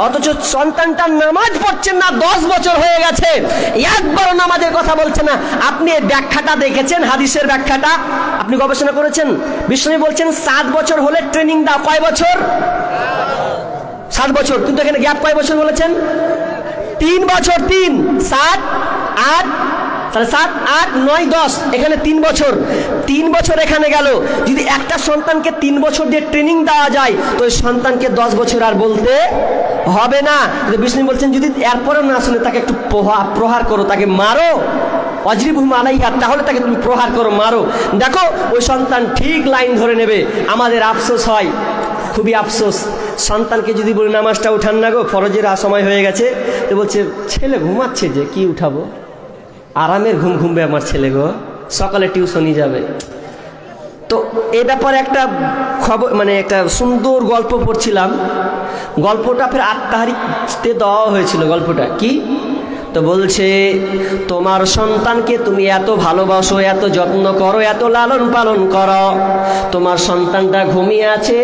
অথচ সন্তানটা নামাজ পড়ছেন না, 10 বছর হয়ে গেছে, একবারও নামাজের কথা বলছে না। আপনি এই ব্যাখ্যাটা দেখেছেন? হাদিসের ব্যাখ্যাটা আপনি গবেষণা করেছেন? বিষ্ণু বলছেন 7 বছর হলে ট্রেনিং দাও। কয় বছর? 7 বছর। কিন্তু এখানে গ্যাপ কয় বছর বলেছেন? 3 বছর। 3 7 8, তাহলে 7 8 9 10, এখানে 3 বছর। 3 বছর এখানে গেল। যদি একটা সন্তানকে 3 বছর দিয়ে ট্রেনিং দেওয়া যায়, তো ওই সন্তানকে 10 বছর আর বলতে হবে না। বিষ্ণু বলছেন, যদি এরপরেও না শুনে, তাকে একটু প্রহার করো, তাকে মারো। ওয়াজরিবুহুম আলাইহা, তাহলে তাকে তুমি প্রহার করো, মারো। দেখো ওই সন্তান ঠিক লাইন ধরে নেবে। আমাদের আফসোস হয়, খুবই আফসোস, সন্তানকে যদি বলি নামাজটা উঠান না গো, ফরজের সময় হয়ে গেছে, তো বলছে ছেলে ঘুমাচ্ছে, যে কি উঠাবো, আরামের ঘুম ঘুমবে আমার ছেলে গো, সকালে টিউশনই যাবে। তো এই ব্যাপারে একটা খবর, মানে একটা সুন্দর গল্প পড়ছিলাম। গল্পটা ফের 8 তারিখে দেওয়া হয়েছিল। গল্পটা কি? তো বলছে, তোমার সন্তানকে তুমি এত ভালোবাসো, এত যত্ন করো, এত লালন পালন করো, তোমার সন্তানটা ঘুমিয়ে আছে,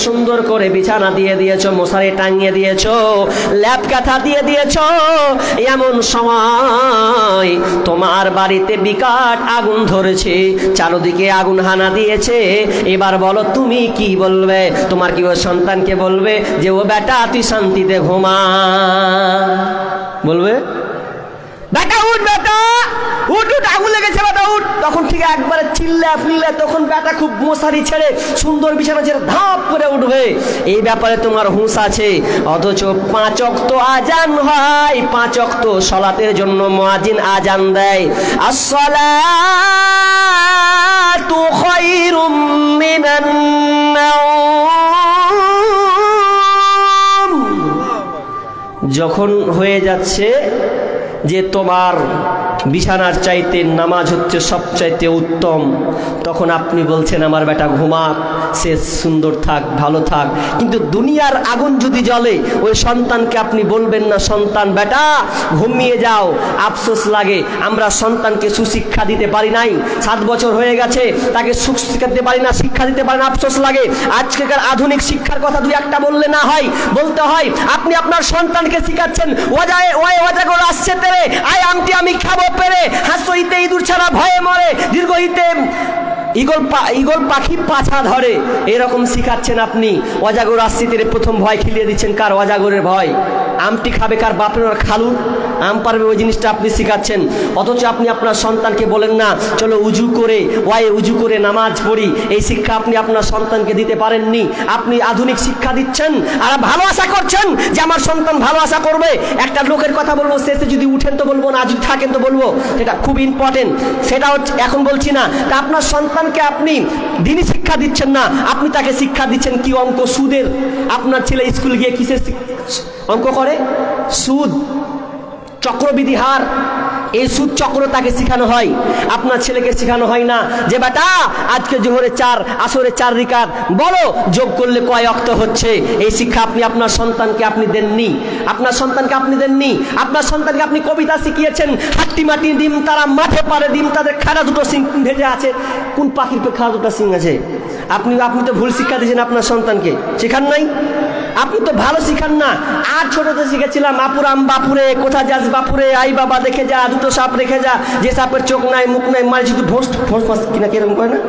সুন্দর করে বিছানা দিয়ে দিয়েছো, মশারি টাঙিয়ে দিয়েছো, ল্যাপ কাঁথা দিয়ে দিয়েছো, এমন সময় তোমার বাড়িতে বিকট আগুন ধরেছে, চারদিকে আগুন হানা দিয়েছে। এবার বলো তুমি কি বলবে? তোমার কি ওই সন্তানকে বলবে যে ও বেটা তুই শান্তিতে ঘুমা? বলবে বেটা উঠ, বেটা উঠ, আগুন লেগেছে, বেটা উঠ। তখন ঠিক একবারে চিল্লা ফিল্লা, তখন বেটা খুব মশারি ছেড়ে সুন্দর বিছানা ছেড়ে ধাপ করে উঠবে। এই ব্যাপারে তোমার হুঁশ আছে। অথচ 5 ওয়াক্ত আজান হয়, 5 ওয়াক্ত সালাতের জন্য মুয়াজ্জিন আজান দেয়, আসসালাতু খায়রুম মিনান নাওম, যখন হয়ে যাচ্ছে যে তোমার বিছানার চাইতে নামাজ হচ্ছে সবচাইতে উত্তম, তখন আপনি বলছেন আমার বেটা ঘুমাক, সে সুন্দর থাক, ভালো থাক। কিন্তু দুনিয়ার আগুন যদি জ্বলে ওই সন্তানকে আপনি বলবেন না সন্তান বেটা ঘুমিয়ে যাও। আফসোস লাগে আমরা সন্তানকে সুশিক্ষা দিতে পারি নাই, 7 বছর হয়ে গেছে তাকে সুশিক্ষা দিতে পারি না, শিক্ষা দিতে পারি না, আফসোস লাগে। আজকেকার আধুনিক শিক্ষার কথা দুই একটা বললে না হয়, বলতে হয় আপনি আপনার সন্তানকে শিখাচ্ছেন ওয়াজা করে আসছে তেরে আয় আমটি আমি খাবো পেরে, হাসইতে ইঁদুর ছাড়া ভয়ে মরে, দীর্ঘহিতে ঈগল পাখি পাছা ধরে, এরকম শিখাচ্ছেন আপনি। অজাগর আসছে তেরে প্রথম ভয় খেলিয়ে দিচ্ছেন কার? অজাগরের ভয়। আমটি খাবে কার? বাপের আর খালুর। আম পারবে ওই জিনিসটা আপনি শিখাচ্ছেন। অথচ আপনি আপনার সন্তানকে বলেন না চলো উজু করে উজু করে নামাজ পড়ি, এই শিক্ষা আপনি আপনার সন্তানকে দিতে পারেননি। আপনি আধুনিক শিক্ষা দিচ্ছেন আর ভালো আশা করছেন যে আমার সন্তান ভালো আশা করবে। একটা লোকের কথা বলবো, শেষে যদি উঠেন তো বলবো না, যদি থাকেন তো বলবো, সেটা খুব ইম্পর্টেন্ট, সেটা এখন বলছি না। তা আপনার সন্তানকে আপনি দিনই শিক্ষা দিচ্ছেন না, আপনি তাকে শিক্ষা দিচ্ছেন কি? অঙ্ক, সুদের। আপনার ছেলে স্কুল গিয়ে কিসের অঙ্ক করে? সুদ, চক্রবৃদ্ধি হার, এই সুদ চক্র তাকে শেখানো হয়। আপনার ছেলেকে শেখানো হয় না যে বেটা আজকে জোহরে 4 আসরে 4 রিকাত, বলো যোগ করলে কয় ওয়াক্ত হচ্ছে। এই শিক্ষা আপনি আপনার সন্তানকে আপনি দেননি। আপনার সন্তানকে আপনি কবিতা শিখিয়েছেন, হাট্টি মাটি ডিম তারা মাঠে পারে ডিম, তাদের খাড়া দুটো সিং ভেজে আছে। কোন পাখির খাড়া দুটো সিং আছে? আপনি তো ভুল শিক্ষা দিয়েছেন আপনার সন্তানকে, শেখান নাই। আপনি তো ভালো শিখান না। আর ছোটতে শিখেছিলাম আপুর আম বাপুরে, কোথা যাস বাপুরে, আই বাবা দেখে যা, দুটো সাপ রেখে যা, যে সাপের চোখ নাই মুখ নাই, মারি শুধু ফোঁস কিনা কিরকম করে না,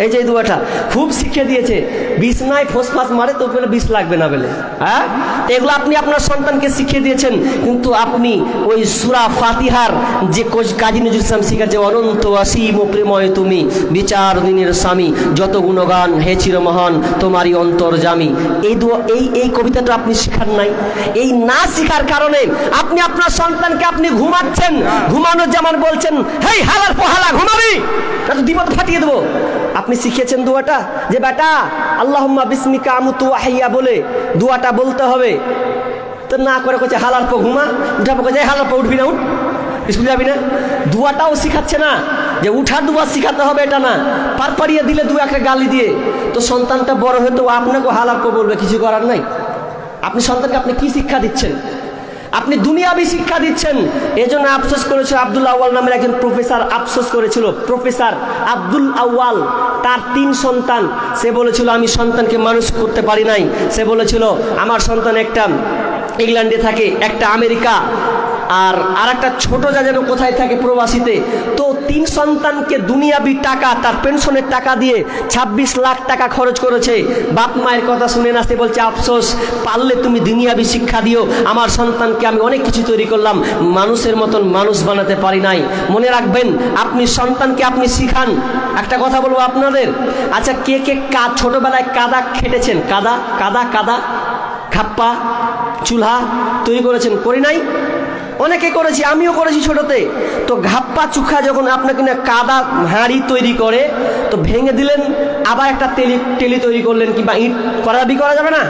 এই যে দুয়াটা খুব শিখিয়ে দিয়েছে। বিষ নাই ফোঁস মারে তো বলে বিষ লাগবে না বলে, হ্যাঁ এগুলো আপনি আপনার সন্তানকে শিখিয়ে দিয়েছেন। কিন্তু আপনি ওই সূরা ফাতিহার যে কাজী নজরুল ইসলাম শিখাচ্ছে, অনন্ত অসীম ও প্রেময় তুমি বিচার দিনের স্বামী, যত গুণগান হে চিরমহান তোমারই অন্তর্যামী, এই কবিতাটা আপনি শিখান নাই। এই না শিখার কারণে আপনি আপনার সন্তানকে আপনি ঘুমাচ্ছেন, ঘুমানোর যেমন বলছেন হেই হালার পহালা ঘুমাবি, তো দিবত ফাটিয়ে দেবো। আপনি শিখেছেন দোয়াটা যে বেটা আল্লাহুম্মা বিসমিকা আমুতু ওয়া আহইয়া বলে দোয়াটা বলতে হবে, তো না করে কইছে হালার পর ঘুমা, উঠাবো কইছে হালার পর উঠবি না, উঠ স্কুল যাবি না। দোয়াটাও শিখাচ্ছে না যে উঠার দোয়া শিখাতে হবে, এটা না। পারিয়ে দিলে দু একটা গালি দিয়ে তো সন্তানটা বড় হয়তো আপনাকে হালার পর বলবে, কিছু করার নাই। আপনি সন্তানকে আপনি কি শিক্ষা দিচ্ছেন? আপনি দুনিয়াবি শিক্ষা দিচ্ছেন। এজন্য আফসোস করেছিল আব্দুল আউয়াল নামের একজন প্রফেসর, আফসোস করেছিল প্রফেসর আব্দুল আউয়াল, তার 3 সন্তান। সে বলেছিল আমি সন্তানকে মানুষ করতে পারি নাই। সে বলেছিল আমার সন্তান একটা ইংল্যান্ডে থাকে, একটা আমেরিকা, আর একটা ছোট যা যেন কোথায় থাকে প্রবাসীতে। তো 3 সন্তানকে দুনিয়াবি টাকা, তার পেনশনের টাকা দিয়ে 26 লাখ টাকা খরচ করেছে। বাপ মায়ের কথা শুনে না, সে বলছে আফসোস, পারলে তুমি দুনিয়াবি শিক্ষা দিও। আমার সন্তানকে আমি অনেক কিছু তৈরি করলাম, মানুষের মতন মানুষ বানাতে পারি নাই। মনে রাখবেন, আপনি সন্তানকে আপনি শিখান। একটা কথা বলবো আপনাদের, আচ্ছা কে ছোটবেলায় কাদা খেটেছেন? কাদা খাপ্পা চুলহা তৈরি করেছেন? করি নাই? অনেকে করেছি, আমিও করেছি ছোটতে। তো ঘাপ্পা চুখা যখন আপনাকে না কাদা হাঁড়ি তৈরি করে তো ভেঙে দিলেন, আবার একটা টেলি তৈরি করলেন, কিংবা ইট করা যাবে না?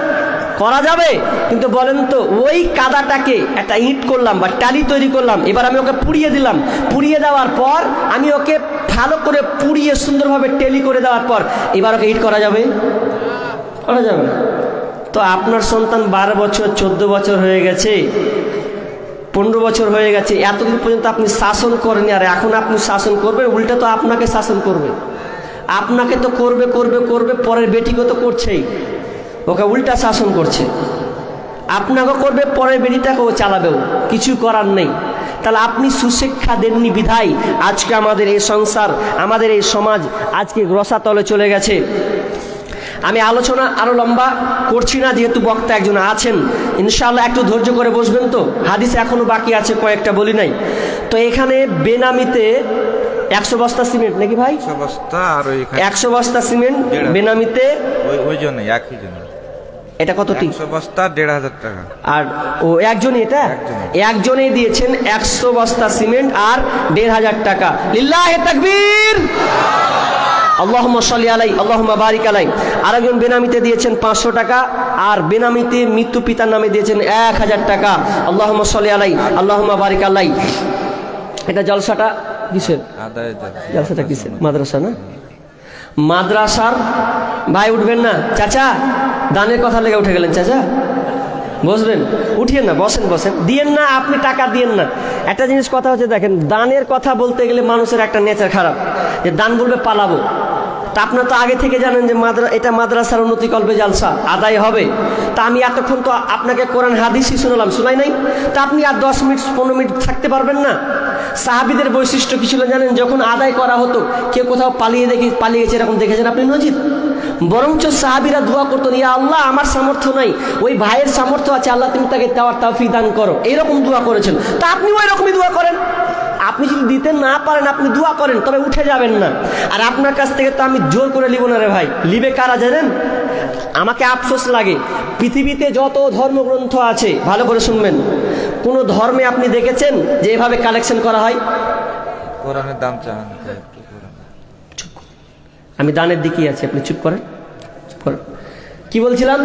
করা যাবে। কিন্তু বলেন তো ওই কাদাটাকে একটা ইট করলাম বা টালি তৈরি করলাম, এবার আমি ওকে পুড়িয়ে দিলাম, পুড়িয়ে দেওয়ার পর আমি ওকে ভালো করে পুড়িয়ে সুন্দরভাবে টেলি করে দেওয়ার পর এবার ওকে ইট করা যাবে? করা যাবে না। তো আপনার সন্তান 12 বছর 14 বছর হয়ে গেছে, 15 বছর হয়ে গেছে, এতদিন পর্যন্ত আপনি শাসন করেনি, আর এখন আপনি শাসন করবেন, উল্টা তো আপনাকে শাসন করবে। আপনাকে তো করবে, পরের বেটিকে তো করছেই, ওকে উল্টা শাসন করছে। আপনাকে করবে, পরের বেটিটাকেও চালাবেও, কিছু করার নেই। তাহলে আপনি সুশিক্ষা দেননি বিধায় আজকে আমাদের এই সংসার, আমাদের এই সমাজ আজকে রসাতলে চলে গেছে। আমি আলোচনা আরো লম্বা করছি না, যেহেতু বক্তা একজন আছেন, ইনশাআল্লাহ একটু ধৈর্য করে বসবেন। তো হাদিস এখনো বাকি আছে, কয়েকটা বলি নাই। তো এখানে বেনামিতে 100 বস্তা সিমেন্ট নাকি ভাই? 100 বস্তা, আর 100 বস্তা সিমেন্ট বেনামিতে, ওই জন্য একই জন্য এটা কতটি? 100 বস্তা 1500 টাকা। আর ও একজনই, এটা একজনই দিয়েছেন 100 বস্তা সিমেন্ট আর 1500 টাকা। লিল্লাহি তাকবীর। আল্লাহুম্মা সাল্লি আলাই আল্লাহুম্মা বারিক আলাই। আরেকজন বেনামিতে দিয়েছেন 500 টাকা, আর বেনামিতে মৃত্যু পিতার নামে দিয়েছেন 1000 টাকা। আল্লাহুম্মা সাল্লি আলাই আল্লাহুম্মা বারিক আলাই। এটা জলসাটা কিসের? জলসাটা কিসের? মাদ্রাসা না? মাদ্রাসার ভাই উঠবেন না? চাচা দানের কথা লেগে উঠে গেলেন, চাচা বসবেন, উঠিয়েন না, বসেন বসেন, দিয়েন না, আপনি টাকা দিয়েন না। একটা জিনিস কথা হচ্ছে, দেখেন দানের কথা বলতে গেলে মানুষের একটা নেচার খারাপ, যে দান বলবে পালাবো। তা আপনার তো আগে থেকে জানেন যে এটা মাদ্রাসার উন্নতিকল্পে জালসা আদায় হবে। তা আমি এতক্ষণ তো আপনাকে কোরআন হাদিসই শুনলাম, শোনাই নাই? তা আপনি আর 10 মিনিট 15 মিনিট থাকতে পারবেন না? সাহাবীদের বৈশিষ্ট্য কি ছিল জানেন? যখন আদায় করা হতো, কেউ কোথাও পালিয়ে গেছে এরকম দেখেছেন আপনি নজির? বরঞ্চ সাহাবীরা দোয়া করতেন, ইয়া আল্লাহ আমার সামর্থ্য নাই, ওই ভাইয়ের সামর্থ্য আছে, আল্লাহ তুমি তাকে দেওয়ার তৌফিক দান করো, এইরকম দোয়া করেছেন। তা আপনি ওই রকমই দোয়া করেন। আপনি যদি দিতে না পারেন আপনি দোয়া করেন, তবে উঠে যাবেন না। আর আপনার কাছ থেকে তো আমি জোর করে নিব না রে ভাই। লিবে কারা জানেন? আমাকে আফসোস লাগে, পৃথিবীতে যত ধর্মগ্রন্থ আছে, ভালো করে শুনবেন, কোন ধর্মে আপনি দেখেছেন যে এভাবে কালেকশন করা হয়? কোরআনের দাম চান। আমি দানের দিকেই আছি, আপনি চুপ করেন, চুপ করেন। কি বলছিলাম?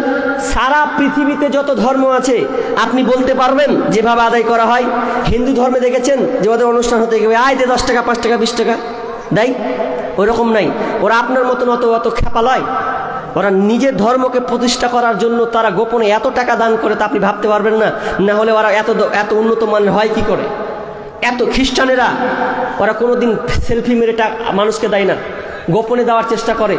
সারা পৃথিবীতে যত ধর্ম আছে আপনি বলতে পারবেন যেভাবে আদায় করা হয়? হিন্দু ধর্মে দেখেছেন যে ওদের অনুষ্ঠান হতে গেলে আয় দে 10 টাকা 5 টাকা 20 টাকা দেয়? ওই রকম নাই। ওরা আপনার মতন অত খেপা লয়। ওরা নিজের ধর্মকে প্রতিষ্ঠা করার জন্য তারা গোপনে এত টাকা দান করে, তা আপনি ভাবতে পারবেন না। না হলে ওরা এত উন্নত মানের হয় কি করে? এত খ্রিস্টানেরা ওরা কোনোদিন সেলফি মেরে মানুষকে দেয় না, গোপনে দেওয়ার চেষ্টা করে।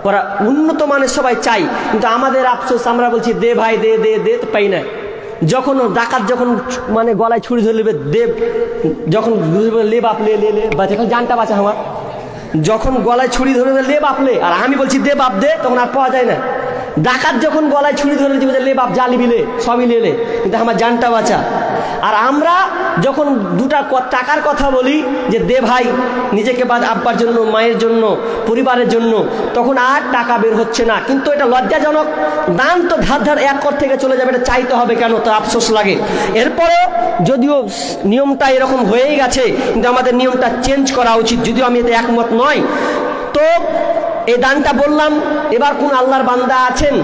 ওরা উন্নত মানের সবাই চাই, কিন্তু আমাদের আফসোস, আমরা বলছি দে ভাই দে দে দে, তো পাই না। যখন ডাকাত যখন মানে গলায় ছুরি ধরে নেবে, দেব যখন লে বাপ লে লে লে, বা যখন জানটা বাঁচা আমার, যখন গলায় ছুরি ধরে লে বাপ লে, আর আমি বলছি দে বাপ দে, তখন আর পাওয়া যায় না। ডাকাত যখন গলায় ছুরি ধরে লে বাপ যা লিবি লে, সবই লে, কিন্তু আমার জানটা বাঁচা। আর আমরা যখন দুটা টাকার কথা বলি যে দে ভাই, নিজেকে বাদ আব্বার জন্য, মায়ের জন্য, পরিবারের জন্য, তখন আর টাকা বের হচ্ছে না। কিন্তু এটা লজ্জাজনক। দান তো ধার এক কর থেকে চলে যাবে, এটা চাইতে হবে কেন? তো আফসোস লাগে। এরপরেও যদিও নিয়মটা এরকম হয়েই গেছে, কিন্তু আমাদের নিয়মটা চেঞ্জ করা উচিত, যদিও আমি এতে একমত নয়। তো এই দানটা বললাম। এবার কোন আল্লাহর বান্দা আছেন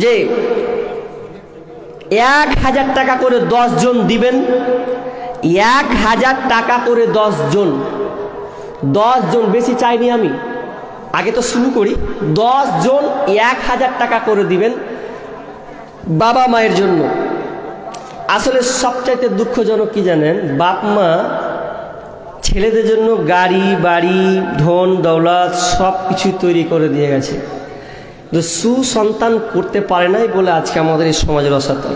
যে 1000 টাকা করে 10 জন দিবেন? 1000 টাকা করে 10 জন, বেশি চাইনি আমি, আগে তো শুরু করি। 10 জন 1000 টাকা করে দিবেন বাবা মায়ের জন্য। আসলে সবচাইতে দুঃখজনক কি জানেন? বাপ মা ছেলেদের জন্য গাড়ি বাড়ি ধন দৌলত সব কিছু তৈরি করে দিয়ে গেছে, তো সুসন্তান করতে পারে নাই বলে আজকে আমাদের এই সমাজের অসাধু।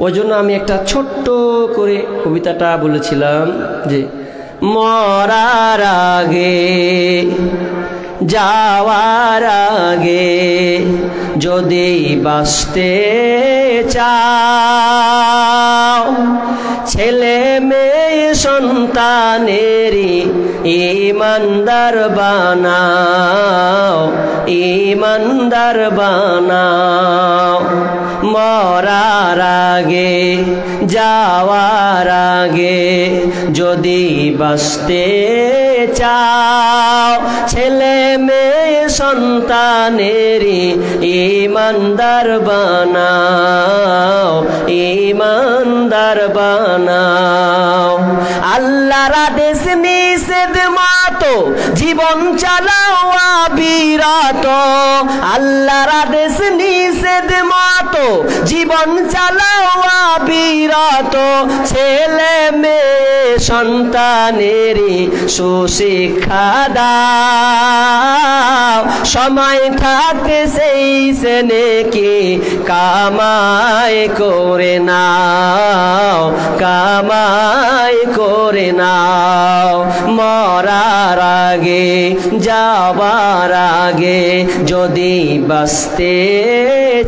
ওই জন্য আমি একটা ছোট্ট করে কবিতাটা বলেছিলাম যে মরার আগে যাওয়ার আগে যদি বাঁচতে চাও, ছেলে মেয়ে সন্তানেরই ইমানদার বানাও, ইমানদার বানাও। মরার আগে যাওয়ার আগে যদি বাঁচতে চাও, ছেলে মেয়ে সন্তানেরই ইমানদার বানাও, ইমানদার বানাও। আল্লাহর আদেশ নিষেধ মতো জীবন চালাও অবিরত, আল্লাহর আদেশ নিষেধ মতো জীবন চালাও অবিরত। ছেলে মেয়ে সন্তানেরই সুশিক্ষা দাও, সময় থাকতে সেই সে নেকি কামাই করে নাও, কামাই করে নাও। মরার আগে যাবার আগে যদি বাঁচতে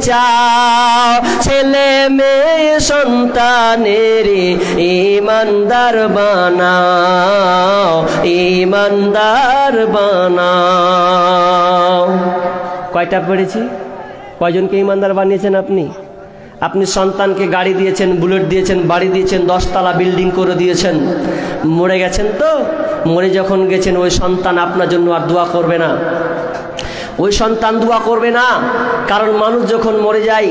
চাও, ছেলে মেয়ে সন্তানেরই ইমানদার বানাও, ইমানদার বানাও। কয়টা পড়েছি? কয়জনকে ইমানদার বানিয়েছেন আপনি? আপনি সন্তানকে গাড়ি দিয়েছেন, বুলেট দিয়েছেন, বাড়ি দিয়েছেন, 10 তলা বিল্ডিং করে দিয়েছেন, মরে গেছেন। তো মরে যখন গেছেন ওই সন্তান আপনার জন্য আর দোয়া করবে না, ওই সন্তান দোয়া করবে না। কারণ মানুষ যখন মরে যায়,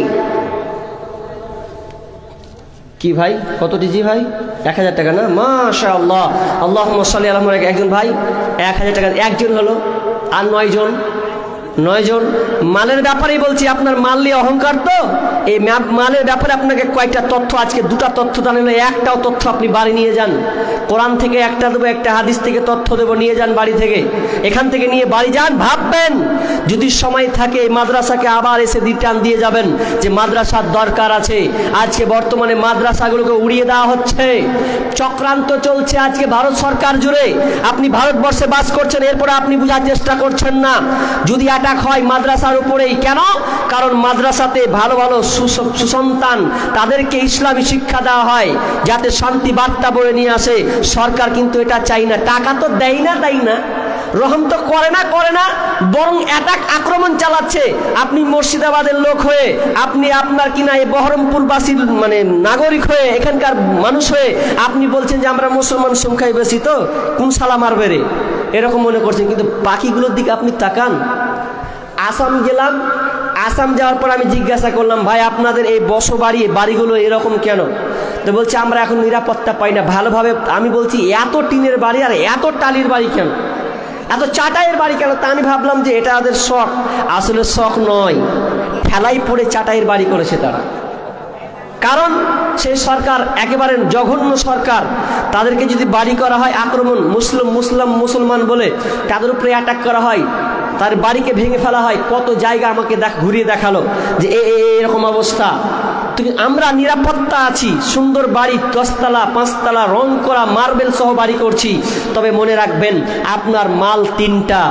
কি ভাই কতটি জি ভাই 1000 টাকা না, মাশাআল্লাহ, আল্লাহুম্মা সাল্লি আলা মুহাম্মাদ। একজন ভাই 1000 টাকা, একজন হলো, আর 9 জন, 9 জন। মালের ব্যাপারেই বলছি, আপনার মাল নিয়ে অহংকার। তো এই মালের ব্যাপারে আপনাকে কয়েকটা তথ্য, আজকে 2টা তথ্য জানেন, একটাও তথ্য আপনি বাড়ি নিয়ে যান। কোরআন থেকে একটা দেবো, একটা হাদিস থেকে তথ্য দেবো, নিয়ে যান বাড়ি থেকে, এখান থেকে নিয়ে বাড়ি যান। ভাববেন যদি সময় থাকে এই মাদ্রাসাকে আবার এসে রিটার্ন দিয়ে যাবেন, যে মাদ্রাসার দরকার আছে। আজকে বর্তমানে মাদ্রাসাগুলোকে উড়িয়ে দেওয়া হচ্ছে, চক্রান্ত চলছে আজকে ভারত সরকার জুড়ে। আপনি ভারতবর্ষে বাস করছেন, এরপরে আপনি বোঝার চেষ্টা করছেন না। যদি অ্যাটাক হয় মাদ্রাসার উপরেই, কেন? কারণ মাদ্রাসাতে ভালো ভালো সুসন্তান, তাদেরকে ইসলামী শিক্ষা দেওয়া হয় যাতে শান্তি বার্তা বয়ে নিয়ে আসে। সরকার কিন্তু এটা চাই না, টাকা তো দেয় না, তাই না, রহম তো করে না, বরং অ্যাটাক আক্রমণ চালাচ্ছে। আপনি মুর্শিদাবাদের লোক হয়ে, আপনি আপনার কিনা এই বহরমপুরবাসীর মানে নাগরিক হয়ে, এখানকার মানুষ হয়ে আপনি বলছেন যে আমরা মুসলমান সংখ্যায় বেশি, তো কোন সালা মারবে রে, এরকম মনে করছেন। কিন্তু বাকিগুলোর দিকে আপনি তাকান। আসাম গেলাম, আসাম যাওয়ার পর আমি জিজ্ঞাসা করলাম, ভাই আপনাদের এই বাড়িগুলো এরকম কেন? তো বলছে আমরা এখন নিরাপত্তা পাই না ভালোভাবে। আমি বলছি এত টিনের বাড়ি আর এত টালির বাড়ি কেন, এত চাটাইয়ের বাড়ি কেন? তা আমি ভাবলাম যে এটা ওদের শখ। আসলে শখ নয়, ঠেলাই পড়ে চাটাইয়ের বাড়ি করেছে তারা। কারণ সেই সরকার একেবারে জঘন্য সরকার। তাদেরকে যদি বাড়ি করা হয়, আক্রমণ, মুসলমান বলে তাদের উপরে অ্যাটাক করা হয়, তার বাড়িকে ভেঙে ফেলা হয়। কত জায়গা আমাকে ঘুরিয়ে দেখালো যে এরকম অবস্থা। আমরা নিরাপত্তা আছি, সুন্দর বাড়ি, 10 তলা 5 তলা রং করা মার্বেল সহ বাড়ি করছি। তবে মনে রাখবেন আপনার মাল 3টা।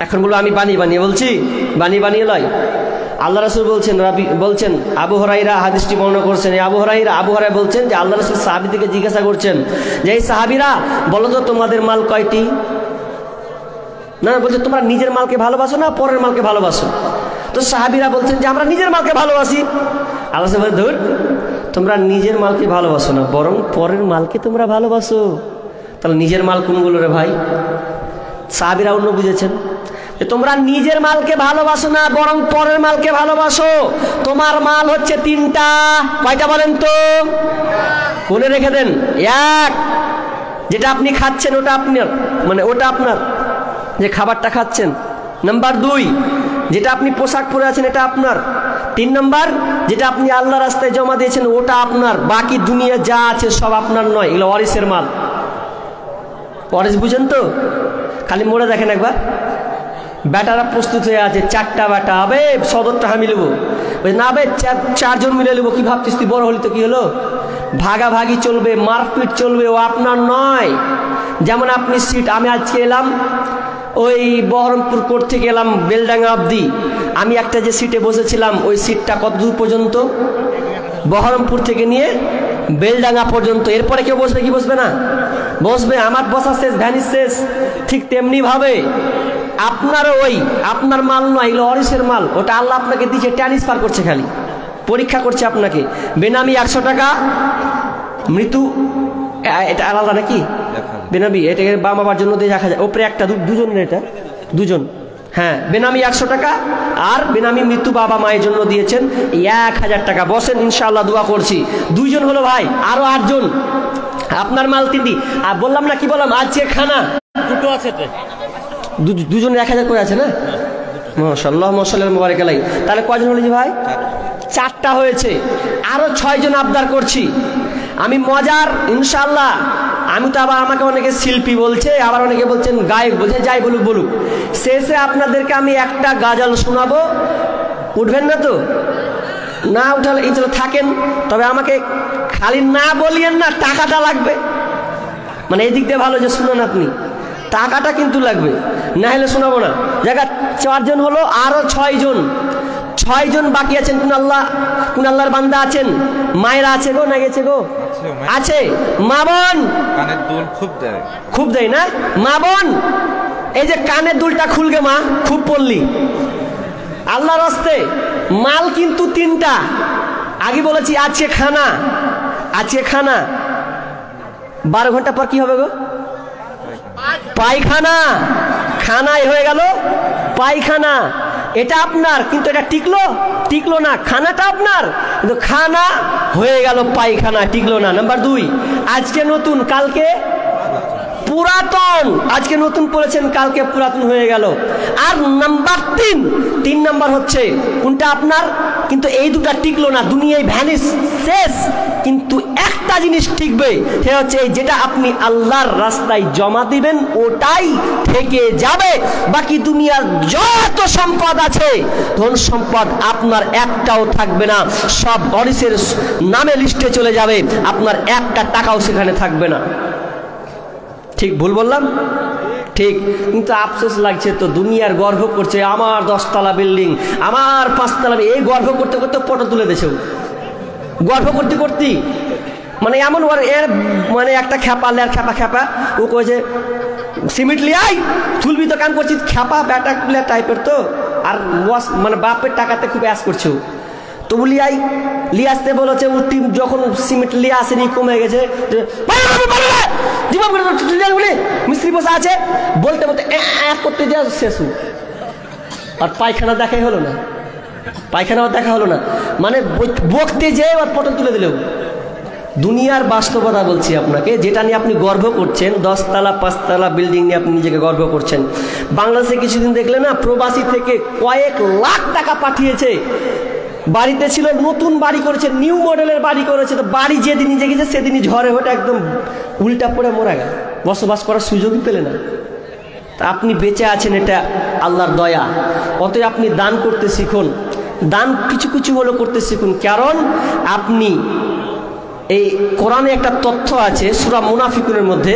এখন বলবো আমি বানিয়ে বলছি, বানিয়ে লয়। আল্লাহ রাসূল বলছেন আবু হুরায়রা হাদিসটি বর্ণনা করছেন। আবু হুরায়রা বলছেন যে আল্লাহ রাসূল সাহাবীদেরকে জিজ্ঞাসা করছেন যে এই সাহাবীরা বলো তো তোমাদের মাল কয়টি? না, বলছে তোমরা নিজের মালকে ভালোবাসো না পরের মালকে ভালোবাসো? তো সাহাবীরা বলছেন যে আমরা নিজের মালকে ভালোবাসি। আল্লাহ রাসূল বলেন ধুর, তোমরা নিজের মালকে ভালোবাসো না, বরং পরের মালকে তোমরা ভালোবাসো। তাহলে নিজের মাল কোনগুলো রে ভাই? সাহাবীরা অন্য বুঝেছেন যে তোমরা নিজের মালকে ভালোবাসো না, বরং পরের মালকে ভালোবাসো। তোমার মাল হচ্ছে 3টা। কয়টা বলেন তো? বলে রেখে দেন। 1, যেটা আপনি খাচ্ছেন ওটা আপনার, মানে ওটা আপনার, যে খাবারটা খাচ্ছেন। নাম্বার 2, যেটা আপনি পোশাক পরে আছেন এটা আপনার। 3 নম্বর, যেটা আপনি আল্লাহ রাস্তায় জমা দিয়েছেন ওটা আপনার। বাকি দুনিয়া যা আছে সব আপনার নয়, এগুলো ওয়ারিসের মাল। ওয়ারিস বুঝেন তো? খালি মোড়ে দেখেন একবার, ব্যাটারা প্রস্তুত হয়ে আছে, 4টা ব্যাটা হবে, সদরটা আমি নেবো না, হবে 4 জন মিলে নেবো। কি ভাবছিস তুই বড় হলি তো কি হলো? ভাগাভাগি চলবে, মারপিট চলবে, ও আপনার নয়। যেমন আপনি সিট, আমি আজকে এলাম ওই বহরমপুর কোর্ট থেকে এলাম বেলডাঙ্গা অবধি। আমি একটা যে সিটে বসেছিলাম ওই সিটটা কত দূর পর্যন্ত? বহরমপুর থেকে নিয়ে বেলডাঙ্গা পর্যন্ত। এরপরে কেউ বসবে কি বসবে না? বসবে। আমার বসা শেষ, ভ্যানিস শেষ। ঠিক তেমনি ভাবে আপনারও ওই আপনার মাল নয়, এগুলো ওয়ারিসের মাল। ওটা আল্লাহ আপনাকে দিচ্ছে, ট্রান্সফার করছে, খালি পরীক্ষা করছে আপনাকে। বেনামি 100 টাকা, মৃত্যু এটা আলাদা নাকি? বেনামি এটাকে বাবা মার জন্য দিয়ে রাখা যায়, ওপরে একটা দুজন, এটা 2জন। হ্যাঁ, বেনামি 100 টাকা, আর বেনামি মৃত্যু বাবা মায়ের জন্য দিয়েছেন 1000 টাকা। বসেন, ইনশাআল্লাহ দোয়া করছি। 2 জন হলো ভাই, আরো 8 জন। আপনার মাল 3টি। আর বললাম না, কি বললাম, আজকে খানা 2টো আছে, 2 জন 1000 করে আছে না? মাশাআল্লাহ, মাশাআল্লাহ, মুবারক আলাইহি। তাহলে কয়জন হলো জি ভাই? 4টা হয়েছে। আরো 6 জন আবদার করছি আমি। মজার ইনশাআল্লাহ। আমি তো আবার, আমাকে অনেকে শিল্পী বলছে, আবার অনেকে বলছেন গায়ক বলছে, যাই বলুক। শেষে আপনাদেরকে আমি একটা গাজাল শোনাবো। উঠবেন না তো? না উঠালে ইনশাআল্লাহ থাকেন। তবে আমাকে খালি না বলিয়েন না, টাকাটা লাগবে। মানে এই দিক দিয়ে ভালো যে শুনেন আপনি, টাকাটা কিন্তু লাগবে, না হলে শোনাবো না। জায়গা 4 জন হলো, আরো 6 জন। 6 জন বাকি আছেন। কোন আল্লাহর বান্দা আছেন? মায়েরা আছে গো, না গেছে গো? আছে। মা বোন কানের দুল খুব দেয় না? মা বোন, এই যে কানের দুলটা খুলগে মা, খুব পড়লি আল্লাহর রাস্তে মাল কিন্তু তিনটা। আগে বলেছি আজকে খানা, আজকে খানা, 12 ঘন্টা পর কি হবে গো? পায়খানা। খানাই হয়ে গেল পায়খানা। এটা আপনার, কিন্তু এটা টিকলো না। খানাটা আপনার, কিন্তু খানা হয়ে গেল পায়খানা, টিকলো না। নাম্বার 2, আজকে নতুন কালকে পুরাতন। আজকে নতুন পড়েছেন, কালকে পুরাতন হয়ে গেল। আর নাম্বার 3 নাম্বার হচ্ছে কোনটা আপনার, কিন্তু এই দুটা টিকলো না, দুনিয়ায় ভ্যানিশ, শেষ। কিন্তু একটা জিনিস টিকবে, সেটা হচ্ছে এই যেটা আপনি আল্লাহর রাস্তায় জমা দিবেন ওটাই থেকে যাবে। বাকি দুনিয়ার যত সম্পদ আছে, ধন সম্পদ, আপনার একটাও থাকবে না, সব অরিসের নামে লিস্টে চলে যাবে, আপনার একটা টাকাও সেখানে থাকবে না। ঠিক ভুল বললাম? ঠিক। কিন্তু আফসোস লাগছে তো, দুনিয়ার গর্ব করছে আমার 10 তলা বিল্ডিং, আমার 5 তলা, এই গর্ব করতে করতে ফটো তুলে দিয়েছে। গর্ব করতে করতে মানে এমন এর মানে একটা খ্যাপা লেয়ার খ্যাপা ও কয়েছে সিমেন্ট লিয়াই তুলবি তো, কাম করছিস খ্যাপা ব্যাটা টাইপের তো, আর মানে বাপের টাকাতে খুব অ্যাস করছে। তো লিয়াই লিয়ে আসতে বলেছে, ও যখন সিমেন্ট লিয়ে আসেনি, কমে গেছে, মিস্ত্রি বসে আছে, বলতে বলতে করতে যা শেষ। আর পায়খানা দেখাই হলো না, পায়খানাও দেখা হলো না, মানে বকতে যেয়ে আর পটল তুলে দিলেও। দুনিয়ার বাস্তবতা বলছি আপনাকে, যেটা নিয়ে আপনি গর্ব করছেন, 10 তলা 5 তলা বিল্ডিং নিয়ে আপনি নিজেকে গর্ব করছেন। বাংলাদেশে কিছুদিন দেখলে না, প্রবাসী থেকে কয়েক লাখ টাকা পাঠিয়েছে, বাড়িতে ছিল, নতুন বাড়ি করেছে, নিউ মডেলের বাড়ি করেছে, তো বাড়ি যেদিনই জেগেছে সেদিনই ঝড়ে ওঠে একদম উল্টা পড়ে মরা গেল, বসবাস করার সুযোগই পেলে না। তা আপনি বেঁচে আছেন, এটা আল্লাহর দয়া। অতএব আপনি দান করতে শিখুন, দান কিছু কিছু হলো করতে শিখুন। কারণ আপনি এই কোরআনে একটা তথ্য আছে সূরা মুনাফিকুনের মধ্যে,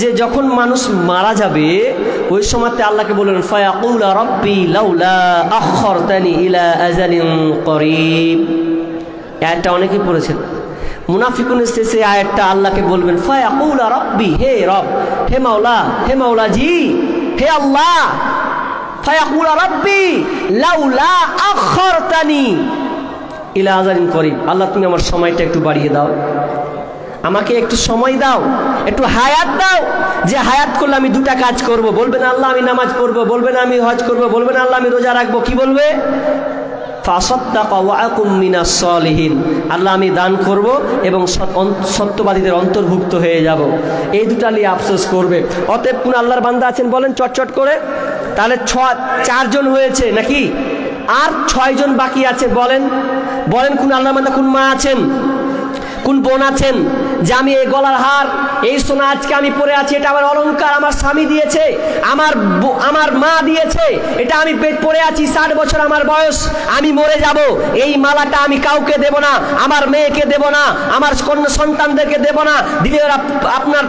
যে যখন মানুষ মারা যাবে ওই সময়তে আল্লাহকে বললেন ফায়াকুল রাব্বি লাউলা আখখারতানি ইলা আজালিন করিব। আয়াতটা অনেকেই পড়েছেন। মুনাফিকুনের শেষে আয়াতটা আল্লাহকে বলবেন ফায়াকুল রাব্বি, হে রব, হে মাওলা, হে মাওলাজি, হে আল্লাহ, ফায়াকুল রাব্বি লাউলা আখখারতানি ইলা আজালিন করিব, আল্লাহ তুমি আমার সময়টা একটু বাড়িয়ে দাও, আমাকে একটু সময় দাও, একটু হায়াত দাও, যে হায়াত করলে আমি 2টা কাজ করব। বলবেন আল্লাহ আমি নামাজ পড়বো, বলবেন আমি হজ করব, বলবেন আল্লাহ আমি রোজা রাখবো, কি বলবে? ফাসাদ্দাকা ওয়া আকুম মিনাস সালিহিন, আল্লাহ আমি দান করব এবং সত্যবাদীদের অন্তর্ভুক্ত হয়ে যাব। এই 2টা নিয়ে আফসোস করবে। অতএব কোন আল্লাহর বান্দা আছেন বলেন চটচট করে? তাহলে 4 জন হয়েছে নাকি? আর 6 জন বাকি আছে। বলেন বলেন কোন আল্লাহর বান্দা, কোন মা আছেন, কোন বোন আছেন যে আমি এই গলার হার, এই সোনা আজকে আমি পরে আছি, এটা আমার অলংকার, আমার স্বামী দিয়েছে, আমার মা দিয়েছে, এটা আমি পরে আছি, 60 বছর আমার বয়স, আমি মরে যাব, এই মালাটা আমি কাউকে দেব না, আমার মেয়েকে দেব না, আমার কন্যা সন্তানদেরকে দেব না, দিলে ওরা আপনার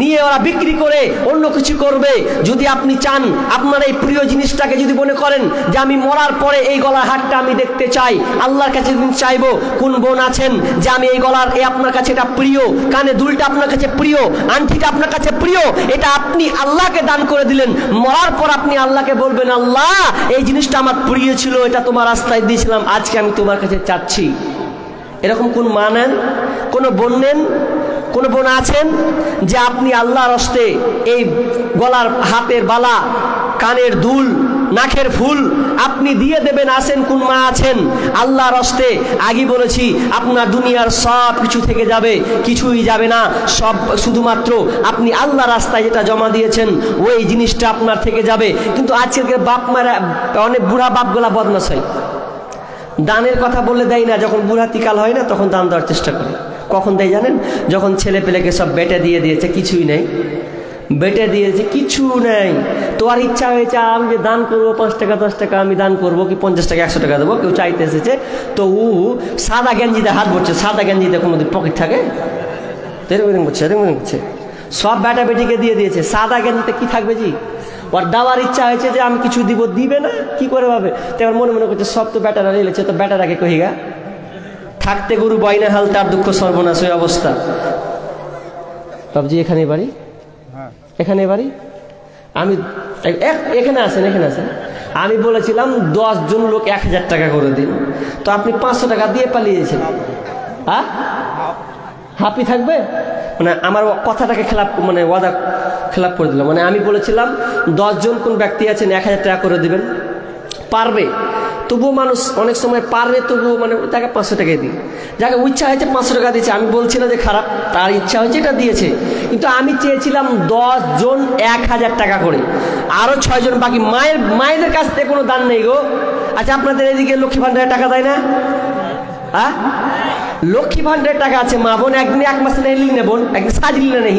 নিয়ে ওরা বিক্রি করে অন্য কিছু করবে। যদি আপনি চান আপনার এই প্রিয় জিনিসটাকে যদি মনে করেন যে আমি মরার পরে এই গলার হারটা আমি দেখতে চাই, আল্লাহর কাছে চাইবো। কোন বোন আছেন যে আমি এই গলার আপনার কাছে এটা প্রিয়, কানে দুলটা আপনার কাছে প্রিয়, আংটিটা আপনার কাছে প্রিয়, এটা আপনি আল্লাহকে দান করে দিলেন, মরার পর আপনি আল্লাহকে বলবেন আল্লাহ এই জিনিসটা আমার প্রিয় ছিল, এটা তোমার রাস্তায় দিয়েছিলাম, আজকে আমি তোমার কাছে চাচ্ছি। এরকম কোন মা নেন, কোন বোন নেন, কোন বোন আছেন যে আপনি আল্লাহর হস্তে এই গলার হাতের বালা, কানের দুল, নাকের ফুল আপনি দিয়ে দেবেন? আসেন কোন মা আছেন? আল্লাহর হস্তে আগে বলেছি আপনার দুনিয়ার সব কিছু থেকে যাবে, কিছুই যাবে না, সব শুধুমাত্র আপনি আল্লাহ রাস্তায় যেটা জমা দিয়েছেন ওই জিনিসটা আপনার থেকে যাবে। কিন্তু আজকের বাপ মারা, অনেক বুড়া বাপগুলা বদমাশ হয়, দানের কথা বললে দেয় না, যখন বুড়া তিকাল হয় না তখন দান দেওয়ার চেষ্টা করে। কখন দেয় জানেন? যখন ছেলে পেলেকে সব বেটে দিয়ে দিয়েছে, কিছুই নেই, বেটে দিয়েছে, কিছু নেই, তোমার ইচ্ছা হয়েছে আমি যে দান করবো 5 টাকা 10 টাকা আমি দান করবো, কি 50 টাকা 100 টাকা দেবো, কেউ চাইতে এসেছে, তো ও সাদা গেঞ্জিতে হাত ভরছে। সাদা গেঞ্জিতে কোনোদিন পকেট থাকে? এরকম করছে, সব বেটা বেটিকে দিয়ে দিয়েছে। সাদা গেঞ্জিতে কি থাকবে জি? ওর দেওয়ার ইচ্ছা হয়েছে যে আমি কিছু দিব, দিবে না, কি করে ভাবে? তো এবার মনে মনে করছে সব তো বেটারা রেলেছে, তো বেটারাকে কহিগা থাকতে গরু বয়না হাল, তার দুঃখ সর্বনাশ, ওই অবস্থা। বাবজি এখানে বাড়ি, এখানে বাড়ি, আমি এখানে আসেন, এখানে আসেন, আমি বলেছিলাম 10 জন লোক 1000 টাকা করে দিন, তো আপনি 500 টাকা দিয়ে পালিয়েছেন। হ্যাঁ, হাপি থাকবে মানে আমার কথাটাকে খেলাপ, মানে ওয়াদা খেলাপ করে দিলাম। মানে আমি বলেছিলাম 10 জন কোন ব্যক্তি আছেন 1000 টাকা করে দিবেন, পারবে, তবুও মানুষ অনেক সময় পারবে, তবুও মানে তাকে 500 টাকাই দিই। যাকে ইচ্ছা হয়েছে 500 টাকা দিয়েছে, আমি বলছি না যে খারাপ, তার ইচ্ছা হয়েছে এটা দিয়েছে, কিন্তু আমি চেয়েছিলাম 10 জন 1000 টাকা করে, আরও 6 জন বাকি। মায়েদের কাছ থেকে কোনো দান নেই গো। আচ্ছা, আপনাদের এদিকে লক্ষ্মী ভান্ডারের টাকা দেয় না? হ্যাঁ, লক্ষ্মী ভান্ডারের টাকা আছে, মা বোন একদিনে 1 মাসে নেই না, বোন একদিন সাজলি না নেই,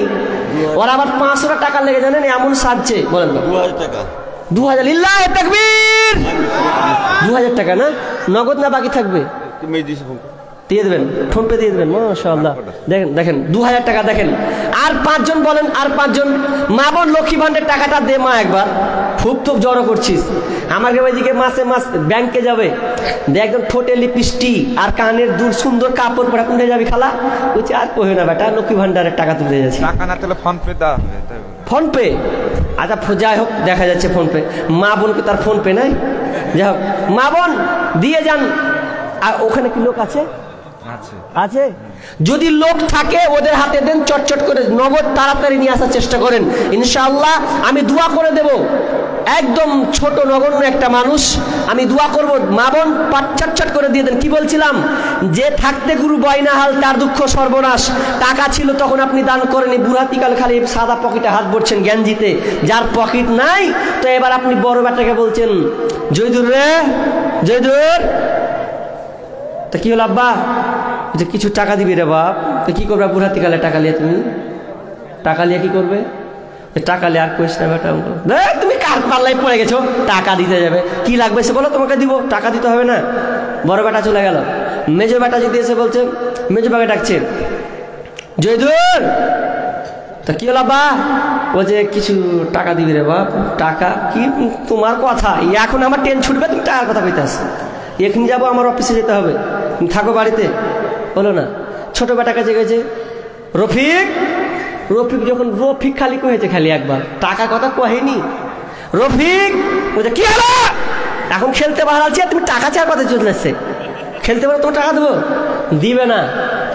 ওরা আবার 500 টাকা লেগে জানেন এমন সাজছে। বলেন 2000 টাকা, 2000, লিল্লাহি তাকবীর, 2000 টাকা না, নগদ না বাকি থাকবে? দিয়ে দেবেন, ফোন পে দিয়ে দেবেন, মাশাআল্লাহ। দেখেন দেখেন 2000 টাকা দেখেন। আর 5 জন বলেন, আর 5 জন মা বোন লক্ষ্মী ভান্ডারের টাকাটা দে মা একবার, খুব তো জড়ো করছিস। আমাকে ওইদিকে মাসে মাস ব্যাংকে যাবে, একদম ঠোঁটে লিপস্টিক আর কানের দুল সুন্দর কাপড় পরা, কোনটা যাবি খালা? বলছি আর কহে না বেটা, লক্ষ্মী ভান্ডারের টাকা তুলে যাচ্ছি। টাকা না তাহলে ফোন পে দাও, ফোন পে, আচ্ছা যাই হোক, দেখা যাচ্ছে ফোন পে। মা বোনকে তার ফোন পে নাই, যাই হোক মা বোন দিয়ে যান। আর ওখানে কি লোক আছে? আছে। যদি লোক থাকে ওদের হাতে দেন, চটচট করে নগদ তাড়াতাড়ি নিয়ে আসার চেষ্টা করেন, ইনশাআল্লাহ আমি দোয়া করে দেব। একদম ছোট নগণ্য একটা মানুষ, আমি দোয়া করব, মা বোন চটচট করে দিয়ে দেন। কি বলছিলাম, যে থাকতে গুরু বয়নাহাল তার দুঃখ সর্বনাশ। টাকা ছিল তখন আপনি দান করেনি, বুড়াতিকাল খালি সাদা পকেটে হাত ভরছেন জ্ঞানজিতে। যার পকেট নাই, তো এবার আপনি বড় বেটাকে বলছেন জয়দুর রে, জয়দুর, তা কি হলো আব্বা? যে কিছু টাকা দিবি রে বাপ। তো কি করবে বুড়াতিকালে টাকা লিয়ে? তুমি টাকা লিয়ে কি করবে? টাকা লিয়ে আর কইস না বেটা, তুমি কার পাল্লায় পড়ে গেছো, টাকা দিতে যাবে, কি লাগবে সে বলো, তোমাকে দিব, টাকা দিতে হবে না। বড় বেটা চলে গেল, মেজো বেটা যদি এসে বলছে, মেজো বাকে ডাকছে জয়দুর, তা কি হলো আব্বা? বলছে কিছু টাকা দিবি রে বাপ। টাকা কি তোমার কথা, এখন আমার ট্রেন ছুটবে, তুমি টাকার কথা কইতে আসো, এখানে যাবো, আমার অফিসে যেতে হবে, তুমি থাকো বাড়িতে। বলো না, ছোট বেটা কাছে গেছে, রফিক, রফিক যখন রফিক খালি কয়েছে, খালি একবার টাকা কথা কহেনি, রফিক বলছে কি হলো, এখন খেলতে বাড়াচ্ছি, তুমি টাকা চার কথা চলে আসছে, খেলতে পারো, তোমার টাকা দেবো, দিবে না।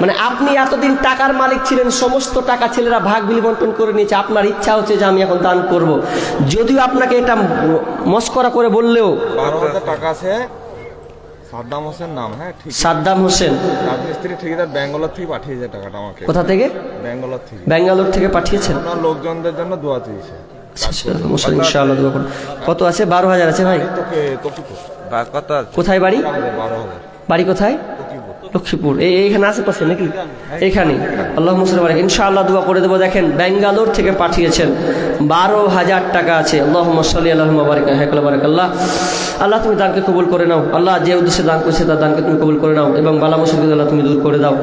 মানে আপনি এতদিন টাকার মালিক ছিলেন, সমস্ত টাকা ছেলেরা ভাগ বিলি-বন্টন করে নিয়েছে, আপনার ইচ্ছা হচ্ছে যে আমি এখন দান করব। যদিও আপনাকে এটা মস্করা করে বললেও 12,000 টাকা আছে, সাদ্দাম হোসেন নাম। হ্যাঁ, ঠিক, সাদ্দাম হোসেন রাজমিস্ত্রি ঠিকাদার, ব্যাঙ্গালোর থেকে পাঠিয়েছে টাকাটা আমাকে। কোথা থেকে? ব্যাঙ্গালোর থেকে। ব্যাঙ্গালোর থেকে পাঠিয়েছেন? আপনার লোকজনদের জন্য দোয়া চেয়েছে। ইনশাআল্লাহ দোয়া করুন। কত আছে? 12,000 আছে ভাই। কোথায় বাড়ি? 12,000। বাড়ি কোথায়? লক্ষ্মীপুর। এইখানে আশেপাশে নাকি? এখানে। আল্লাহ মুসলিম ইনশাআল্লাহ দোয়া করে দেবো। দেখেন ব্যাঙ্গালোর থেকে পাঠিয়েছেন, 12,000 টাকা আছে। আল্লাহুম্মা সাল্লি আলা মুহাম্মাদ বারিক আলাইহি বারাকাল্লাহ। আল্লাহ তুমি দানকে কবুল করে নাও। আল্লাহ যে উদ্দেশ্যে দান করছে তার দানকে তুমি কবুল করে নাও, এবং বালা মুসিবত আল্লাহ তুমি দূর করে দাও।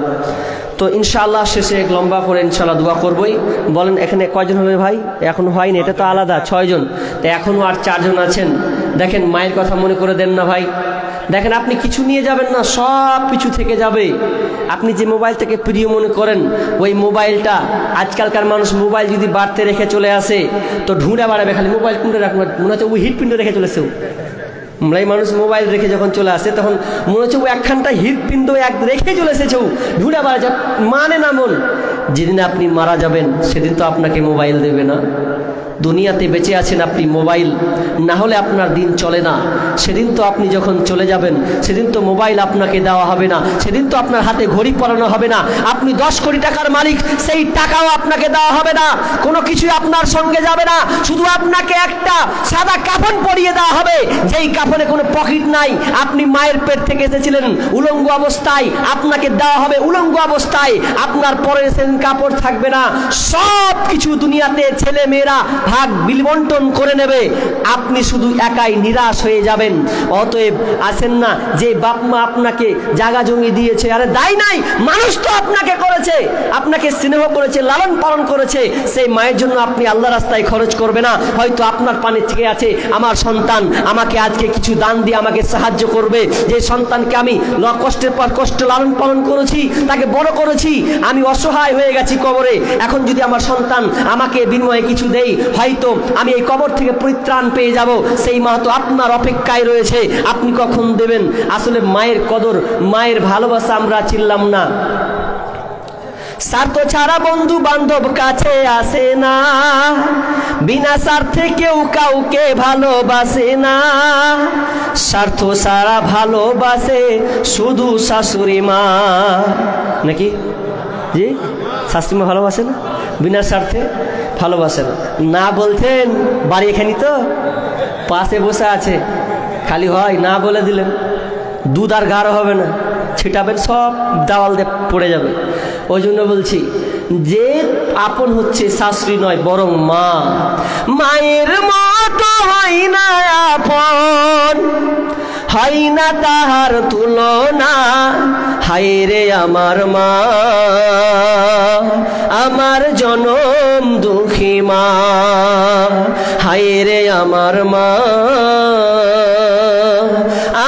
তো ইনশাআল্লাহ শেষে এক লম্বা করে ইনশাআল্লাহ দোয়া করবই। বলেন এখানে কয়জন হবে ভাই? এখন হয়নি, এটা তো আলাদা 6 জন, তো এখনও আর 4 জন আছেন। দেখেন মায়ের কথা মনে করে দেন না ভাই। দেখেন আপনি কিছু নিয়ে যাবেন না, সব কিছু থেকে যাবে। আপনি যে মোবাইলটাকে প্রিয় মনে করেন, ওই মোবাইলটা, আজকালকার মানুষ মোবাইল যদি বাড়তে রেখে চলে আসে তো ঢুঁড়া বাড়াবে, খালি মোবাইল কোনটা রাখবো, মনে হচ্ছে ওই হিটপিণ্ড রেখে চলেছে। এই মানুষ মোবাইল রেখে যখন চলে আসে তখন মনে হচ্ছে ও একখানটা হৃদপিণ্ড রেখে চলে এসেছে, ঢুঁড়া বাড়া মানে না মন। যেদিন আপনি মারা যাবেন সেদিন তো আপনাকে মোবাইল দেবে না। দুনিয়াতে বেঁচে আছেন আপনি মোবাইল না হলে আপনার দিন চলে না। সেদিন তো আপনি যখন চলে যাবেন সেদিন তো মোবাইল আপনাকে দেওয়া হবে না, সেদিন তো আপনার হাতে ঘড়ি পরানো হবে না। আপনি 10 কোটি টাকার মালিক, সেই টাকাও আপনাকে দেওয়া হবে না, কোনো কিছুই আপনার সঙ্গে যাবে না। শুধু আপনাকে একটা সাদা কাফন পরিয়ে দেওয়া হবে, যেই কাফনে কোনো পকেট নাই। আপনি মায়ের পেট থেকে এসেছিলেন উলঙ্গ অবস্থায়, আপনাকে দেওয়া হবে উলঙ্গ অবস্থায়, আপনার পরের সেদিন কাপড় থাকবে না। সব কিছু দুনিয়াতে ছেলে মেয়েরা ভাগ বিলবন্টন করে নেবে, আপনি শুধু একাই নিরাশ হয়ে যাবেন। অতএব আসেন না, যে বাপ মা আপনাকে জায়গা জমি দিয়েছে, আরে দায় নাই, মানুষ তো আপনাকে করেছে, আপনাকে স্নেহ করেছে, লালন পালন করেছে, সেই মায়ের জন্য আপনি আল্লাহ রাস্তায় খরচ করবে না। হয়তো আপনার পানে থেকে আছে আমার সন্তান আমাকে আজকে কিছু দান দিয়ে আমাকে সাহায্য করবে, যে সন্তানকে আমি কষ্টের পর কষ্ট লালন পালন করেছি, তাকে বড় করেছি, আমি অসহায় হয়ে গেছি কবরে, এখন যদি আমার সন্তান আমাকে বিনিময়ে কিছু দেই, হয়তো আমি এই কবর থেকে পরিত্রাণ পেয়ে যাব, সেই মা তো আপনার অপেক্ষায় রয়েছে, আপনি কখন দেবেন। আসলে মায়ের কদর, মায়ের ভালোবাসা আমরা চিনলাম না। স্বার্থ ছাড়া বন্ধু বান্ধব কাছে আসে না, বিনা স্বার্থে কেউ কাউকে ভালোবাসে না। স্বার্থ ছাড়া ভালোবাসে শুধু শাশুড়ি মা, নাকি জি? শাশুড়ি মা ভালোবাসে না, বিনা স্বার্থে ভালোবাসে না। না বলছেন বাড়ি এখানে তো পাশে বসে আছে, খালি হয় না বলে দিলেন, দুধ আর গাঢ় হবে না, ছিটাবেন সব দেওয়াল দিয়ে পড়ে যাবে। ওই জন্য বলছি যে আপন হচ্ছে শাশুড়ি নয় বরং মা। মায়ের মতো হয় না আপন, হয় না তাহার তুলনা। হায় রে আমার মা, আমার জনম দুঃখী মা। হায় রে আমার মা,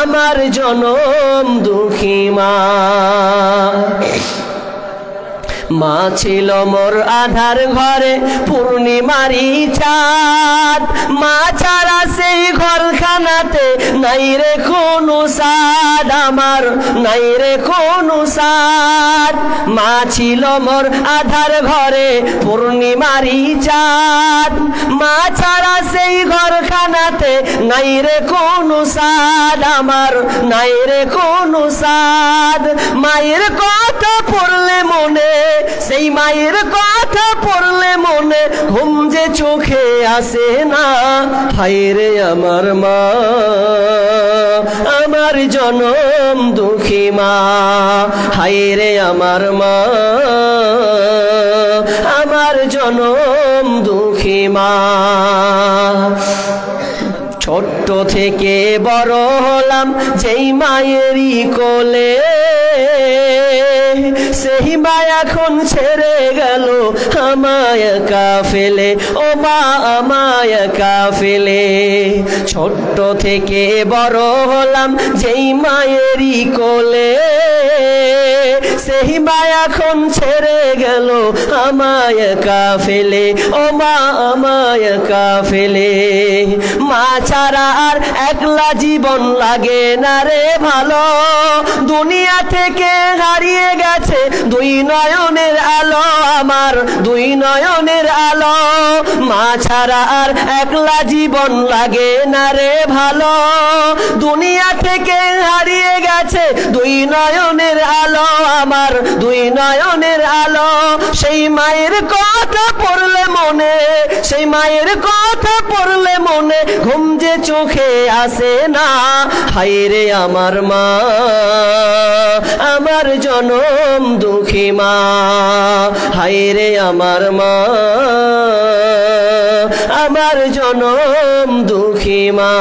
আমার জনম দুঃখী মা। মা ছিল মোর আধার ঘরে পূর্ণিমারি চাঁদ, মা ছাড়া সেই ঘরখানাতে নাই রে কোনো সাদ, আমার নাই রে কোনো সাদ। মা ছিল মোর আধার ঘরে পূর্ণিমারি চাঁদ, মা ছাড়া সেই ঘরখানাতে নাই রে কোনো সাদ, আমার নাই রে কোনো সাদ। মায়ের কথা পড়লে মনে, সেই মায়ের কথা পড়লে মনে ঘুম যে চোখে আসে না। হায় রে আমার মা, আমার জনম দুঃখী মা। হায় রে আমার মা, আমার জনম দুঃখী মা। ছোট্ট থেকে বড় হলাম যেই মায়েরই কোলে, সেই মা এখন ছেড়ে গেল আমায় একা ফেলে। ও মা আমায় একা ফেলে। ছোট্ট থেকে বড় হলাম যেই মায়েরই কোলে, সেই মা এখন ছেড়ে গেল আমায় একা ফেলে। ও মা আমায় একা ফেলে। মা ছাড়া আর একলা জীবন লাগে না রে ভালো, দুনিয়া থেকে হারিয়ে গেছে দুই নয়নের আলো, আমার দুই নয়নের আলো। মা ছাড়া আর একলা জীবন লাগে না রে ভালো, দুনিয়া থেকে হারিয়ে গেছে দুই নয়নের আলো, আমার দুই নয়নের আলো। সেই মায়ের কথা পড়লে মনে, সেই মায়ের কথা পড়লে মনে ঘুম যে চোখে আসে না। হায় রে আমার মা, আমার জনম দুঃখী মা। হায় রে আমার মা, আমার জনম দুঃখী মা।